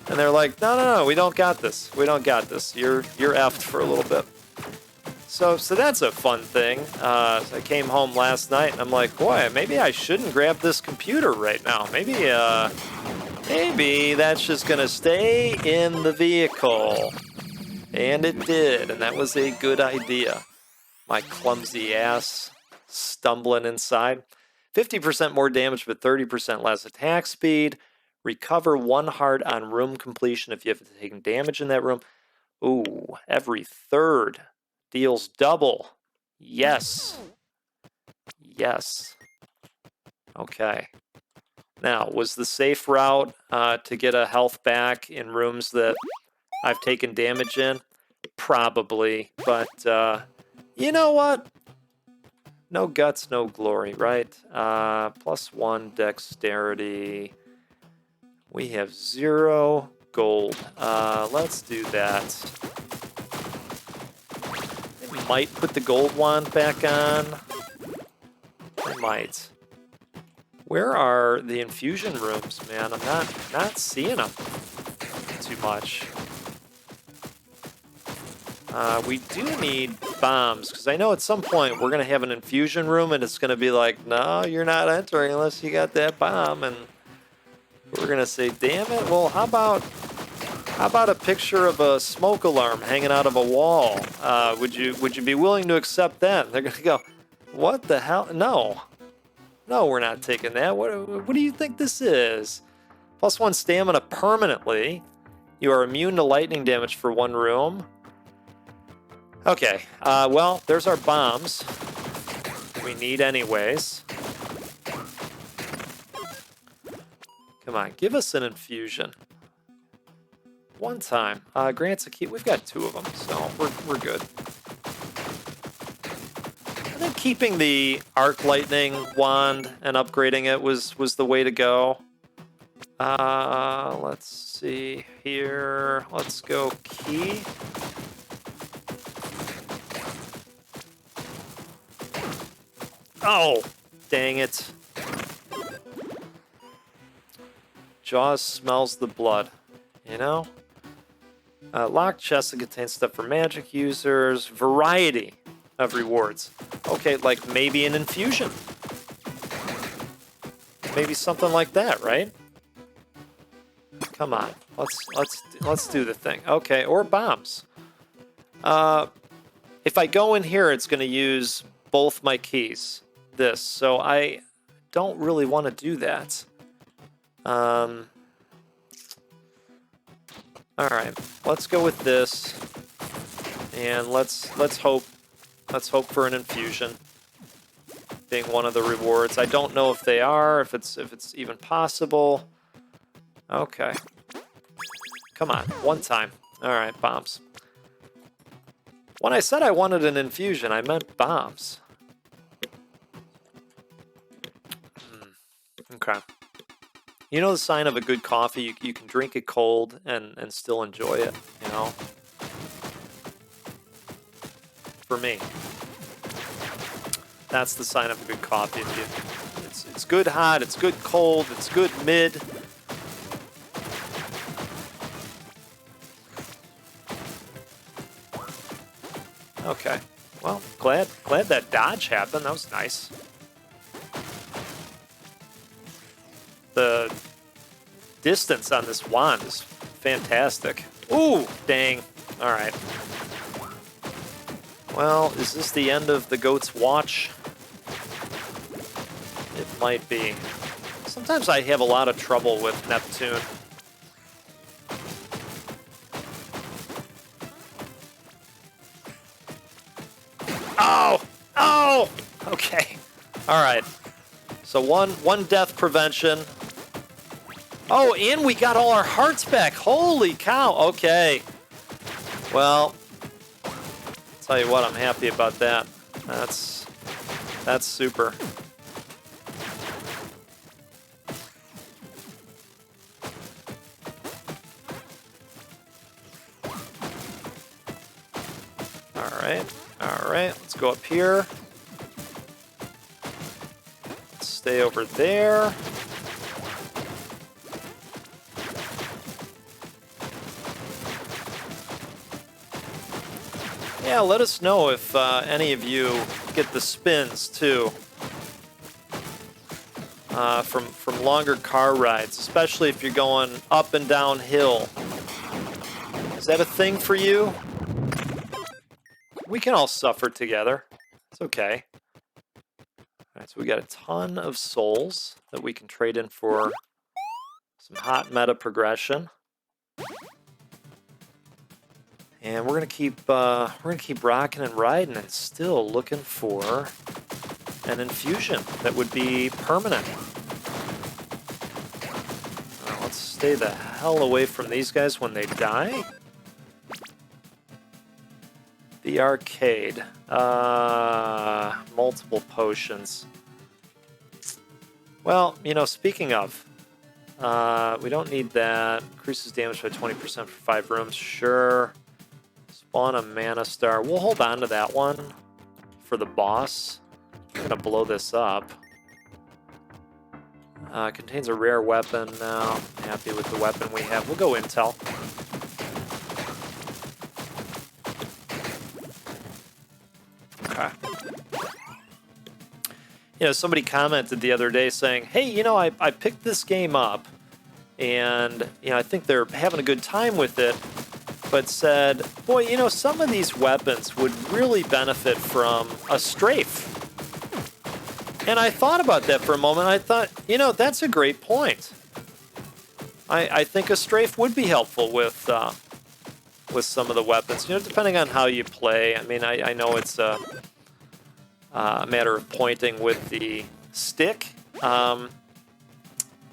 Speaker 1: And they're like, no, we don't got this. We don't got this. You're effed for a little bit. So that's a fun thing. I came home last night and I'm like, boy, maybe I shouldn't grab this computer right now. Maybe that's just gonna stay in the vehicle. And it did, and that was a good idea. My clumsy ass stumbling inside. 50% more damage, but 30% less attack speed. Recover 1 heart on room completion if you have taken damage in that room. Ooh, every third deals double. Yes. Yes. Okay. Now, was the safe route to get a health back in rooms that I've taken damage in? Probably, but you know what? No guts, no glory, right? +1 dexterity. We have 0 gold. Let's do that. I might put the gold wand back on. I might. Where are the infusion rooms, man? I'm not seeing them too much. We do need bombs, because I know at some point we're going to have an infusion room and it's going to be like, no, you're not entering unless you got that bomb, and we're going to say, damn it, well, how about a picture of a smoke alarm hanging out of a wall? Would you be willing to accept that? They're going to go, what the hell? No, we're not taking that. What do you think this is? +1 stamina permanently. You are immune to lightning damage for 1 room. Okay, well, there's our bombs. We need anyways. Come on, give us an infusion. 1 time. Grants a key. We've got 2 of them, so we're good. I think keeping the arc lightning wand and upgrading it was the way to go. Let's see here. Let's go key. Oh, dang it. Jaws smells the blood. You know? Locked chest that contains stuff for magic users. Variety of rewards. Okay, like maybe an infusion. Maybe something like that, right? Come on, let's do the thing. Okay, or bombs. If I go in here, it's going to use both my keys. This, so I don't really want to do that. All right, let's go with this, and let's hope for an infusion being one of the rewards. I don't know if they are, if it's even possible. Okay. Come on, one time. All right, bombs. When I said I wanted an infusion, I meant bombs. Okay. You know the sign of a good coffee? You can drink it cold and still enjoy it, you know? For me. That's the sign of a good coffee. It's good hot, it's good cold, it's good mid. Okay. Well, glad that dodge happened. That was nice. The distance on this wand is fantastic. Ooh, dang. All right. Well, is this the end of the goat's watch? It might be. Sometimes I have a lot of trouble with Neptune. Oh! Oh! Okay. All right. So one death prevention. Oh, and we got all our hearts back. Holy cow. Okay. Well, tell you what, I'm happy about that. That's super. All right, let's go up here. Let's stay over there. Yeah, let us know if any of you get the spins too. From longer car rides, especially if you're going up and down hill. Is that a thing for you? We can all suffer together. It's okay. All right, so we got a ton of souls that we can trade in for some hot meta progression. And we're gonna keep rocking and riding, and still looking for an infusion that would be permanent. Let's stay the hell away from these guys when they die. The arcade. Multiple potions. Well, you know, speaking of, we don't need that. Increases damage by 20% for 5 rooms. Sure. Spawn a mana star. We'll hold on to that one for the boss. I'm gonna blow this up. Contains a rare weapon now. Happy with the weapon we have. We'll go intel. Okay. You know, somebody commented the other day saying, hey, you know, I picked this game up and, you know, I think they're having a good time with it, but said, boy, you know, some of these weapons would really benefit from a strafe. And I thought about that for a moment. I thought, you know, that's a great point. I think a strafe would be helpful with some of the weapons, you know, depending on how you play. I mean, I know it's a matter of pointing with the stick.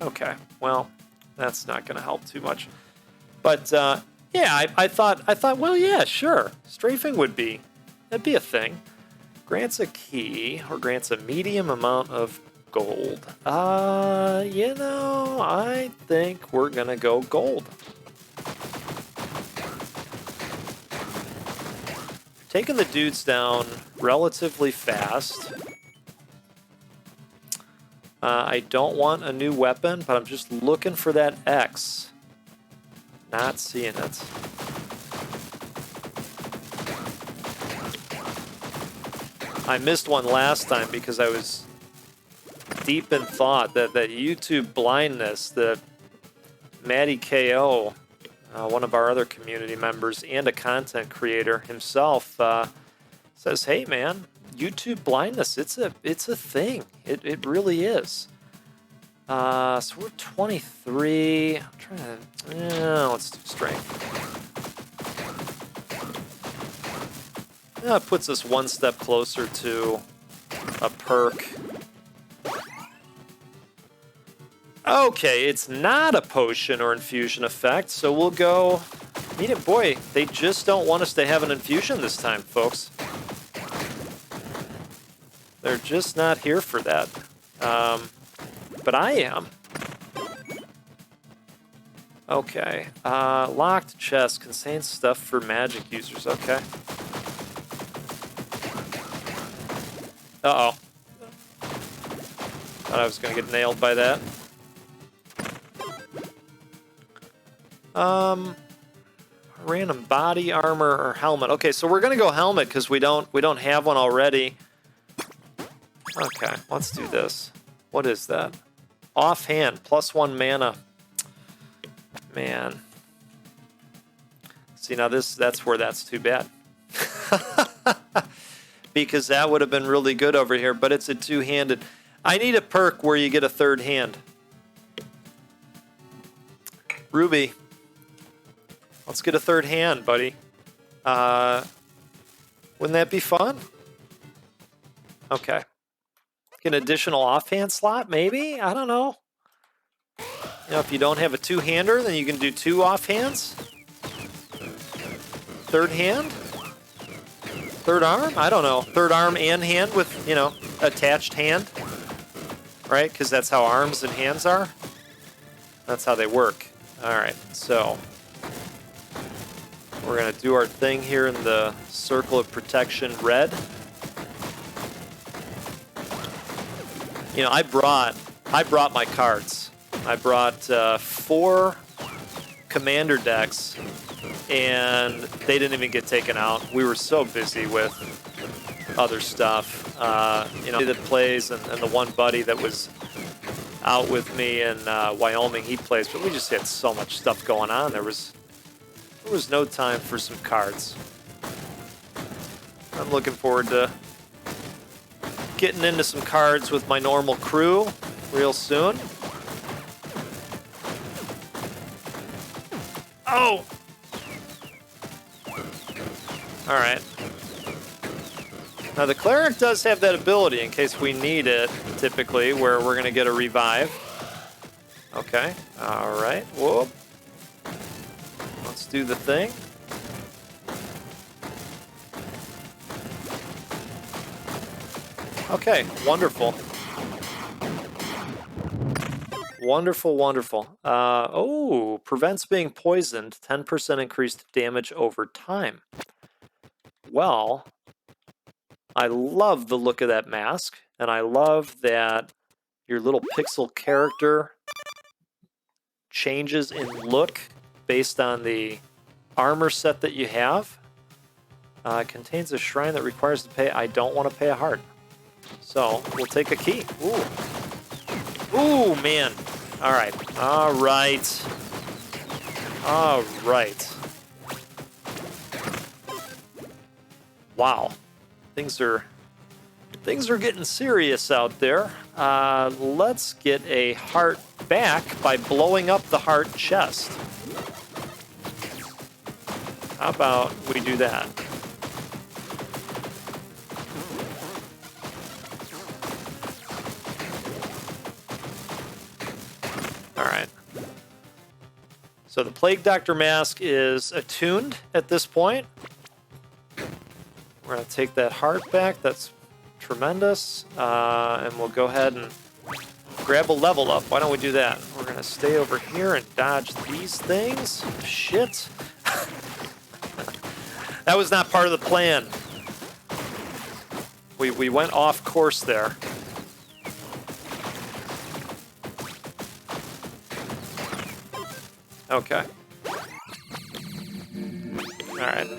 Speaker 1: Okay, well, that's not going to help too much. But yeah, I thought, well, yeah, sure, strafing that'd be a thing. Grants a key or grants a medium amount of gold. You know, I think we're gonna go gold. Taking the dudes down relatively fast. I don't want a new weapon, but I'm just looking for that X. Not seeing it. I missed one last time because I was deep in thought that YouTube blindness, the Matty KO, one of our other community members and a content creator himself, says, "Hey man, YouTube blindness, it's a thing. It really is." So we're 23. I'm trying to. Let's do strength. That puts us one step closer to a perk. Okay, it's not a potion or infusion effect, so we'll go... Boy, they just don't want us to have an infusion this time, folks. They're just not here for that. But I am. Okay. Locked chest contains stuff for magic users. Okay. Uh-oh. Thought I was going to get nailed by that. Random body armor or helmet. Okay, so we're going to go helmet because we don't have one already. Okay, let's do this. What is that? Offhand, +1 mana. Man. See, now that's where that's too bad. Because that would have been really good over here, but it's a two-handed. I need a perk where you get a third hand. Ruby. Let's get a third hand, buddy. Wouldn't that be fun? Okay. Get an additional offhand slot, maybe? I don't know. You know, if you don't have a two-hander, then you can do 2 offhands. Third hand? Third arm? I don't know. Third arm and hand with, attached hand. Right? Because that's how arms and hands are. That's how they work. All right, so we're going to do our thing here in the circle of protection red. I brought my cards. I brought 4 commander decks, and they didn't even get taken out. We were so busy with other stuff. That plays, and the one buddy that was out with me in Wyoming, he plays, but we just had so much stuff going on. There was no time for some cards. I'm looking forward to getting into some cards with my normal crew real soon. Oh! Alright. Now the cleric does have that ability in case we need it, typically, where we're going to get a revive. Okay. Alright. Whoop. Let's do the thing. Okay, wonderful. Wonderful, wonderful. Prevents being poisoned, 10% increased damage over time. Well, I love the look of that mask, and I love that your little pixel character changes in look based on the armor set that you have. Contains a shrine that requires to pay. I don't want to pay a heart. So, we'll take a key. Ooh. Ooh, man. All right. All right. All right. Wow. Things are getting serious out there. Let's get a heart back by blowing up the heart chest. How about we do that? Alright. So the Plague Doctor mask is attuned at this point. We're going to take that heart back. That's tremendous. And we'll go ahead and grab a level up. Why don't we do that? We're going to stay over here and dodge these things. Shit. That was not part of the plan. We went off course there. Okay. Alright.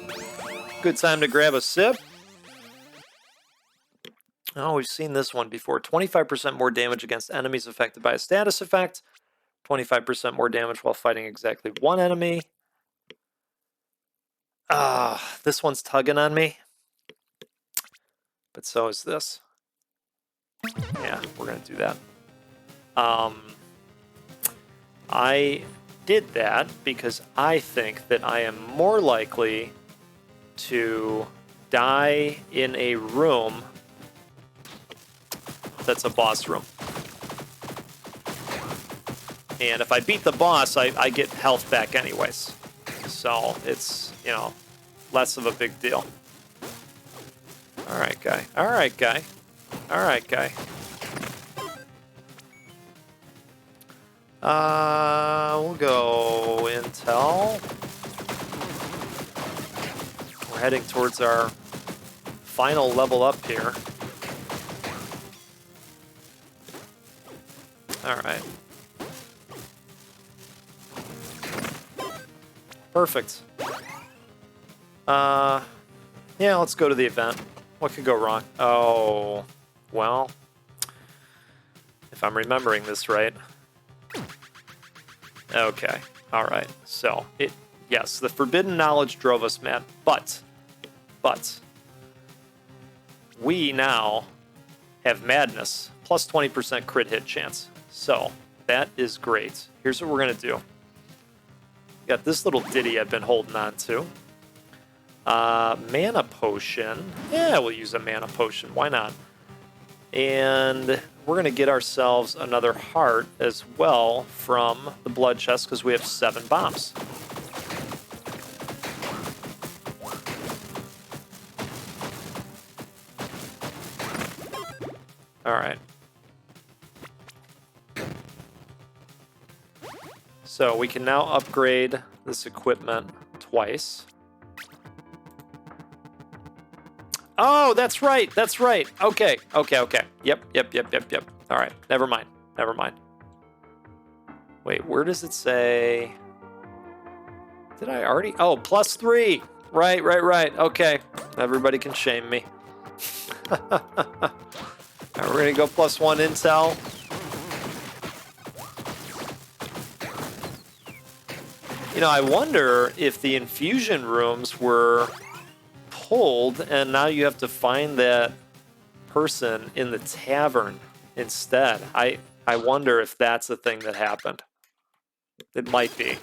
Speaker 1: Good time to grab a sip. Oh, we've seen this one before. 25% more damage against enemies affected by a status effect. 25% more damage while fighting exactly one enemy. This one's tugging on me. But so is this. Yeah, we're going to do that. I did that because I think that I am more likely to die in a room that's a boss room. And if I beat the boss, I get health back anyways. So it's, you know, less of a big deal. Alright, guy. Alright, guy. Alright, guy. We'll go Intel. We're heading towards our final level up here. Alright. Perfect. Yeah, let's go to the event. What could go wrong? Oh, well, if I'm remembering this right. Okay, alright. So, yes, the forbidden knowledge drove us mad, but, we now have madness, plus 20% crit hit chance. So, that is great. Here's what we're going to do. Got this little ditty I've been holding on to. Mana potion. Yeah, we'll use a mana potion. Why not? And we're going to get ourselves another heart as well from the blood chest because we have 7 bombs. All right. So we can now upgrade this equipment twice. Oh, that's right. That's right. Okay. Yep. All right. Never mind. Wait, where does it say? Did I already? Oh, +3. Right. Okay. Everybody can shame me. All right, we're going to go +1 intel. You know, I wonder if the infusion rooms were pulled and now you have to find that person in the tavern instead. I wonder if that's the thing that happened. It might be.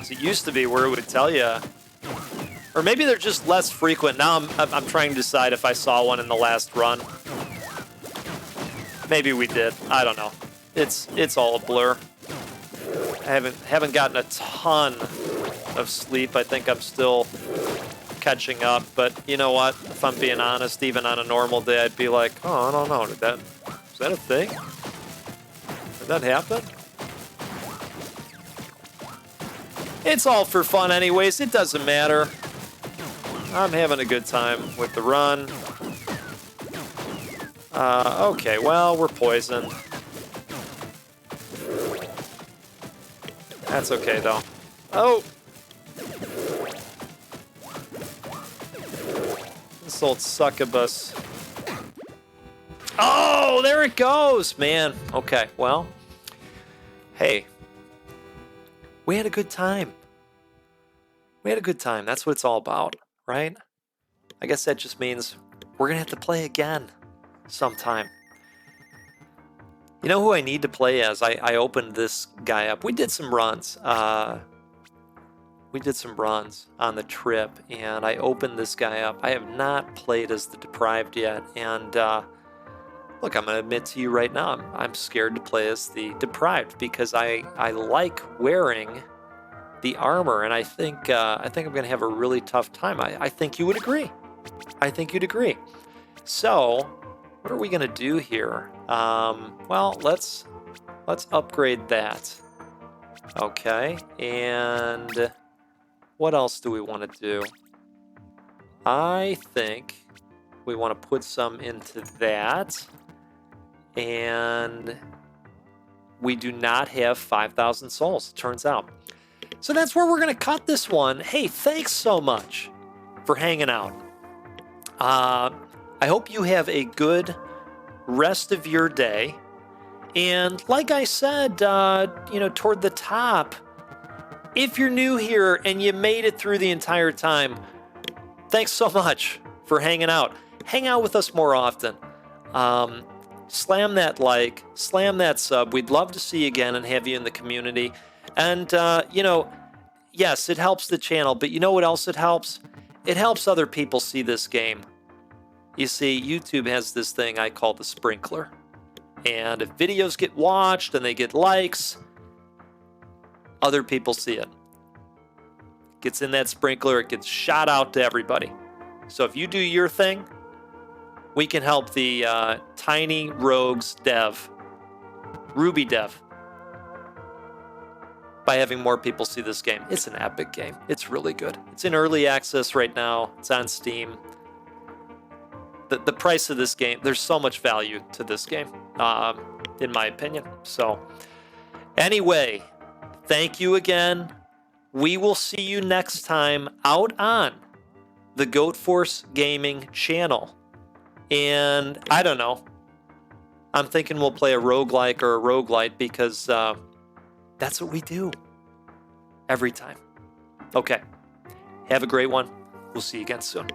Speaker 1: So it used to be where it would tell you, or maybe they're just less frequent. Now I'm trying to decide if I saw one in the last run. Maybe we did. I don't know. It's all a blur. I haven't gotten a ton of sleep. I think I'm still catching up. But you know what? If I'm being honest, even on a normal day, I'd be like, oh, I don't know. Is that a thing? Did that happen? It's all for fun anyways. It doesn't matter. I'm having a good time with the run. Okay, well, we're poisoned. That's okay, though. Oh! This old succubus. Oh, there it goes! Man, okay, well. Hey. We had a good time. We had a good time. That's what it's all about, right? I guess that just means we're going to have to play again sometime. You know who I need to play as? I opened this guy up. We did some runs. We did some runs on the trip, and I opened this guy up. I have not played as the Deprived yet, and look, I'm going to admit to you right now, I'm scared to play as the Deprived because I like wearing the armor, and I think I'm going to have a really tough time. I think you would agree. I think you'd agree. So, what are we going to do here? Well, let's upgrade that. Okay, and what else do we want to do? I think We want to put some into that. And we do not have 5,000 souls, it turns out. So that's where we're going to cut this one. Hey, thanks so much for hanging out. I hope you have a good rest of your day. And like I said, toward the top, if you're new here and you made it through the entire time, thanks so much for hanging out. Hang out with us more often. Slam that like, slam that sub. We'd love to see you again and have you in the community. And, yes, it helps the channel, but you know what else it helps? It helps other people see this game. You see, YouTube has this thing I call the sprinkler. And if videos get watched and they get likes, other people see it. Gets in that sprinkler, it gets shot out to everybody. So if you do your thing, we can help the Tiny Rogues dev, Ruby dev, by having more people see this game. It's an epic game. It's really good. It's in early access right now. It's on Steam. The price of this game, there's so much value to this game, in my opinion. So anyway, thank you again. We will see you next time out on the Goat Force Gaming channel. And I don't know. I'm thinking we'll play a roguelike or a roguelite because that's what we do every time. Okay. Have a great one. We'll see you again soon.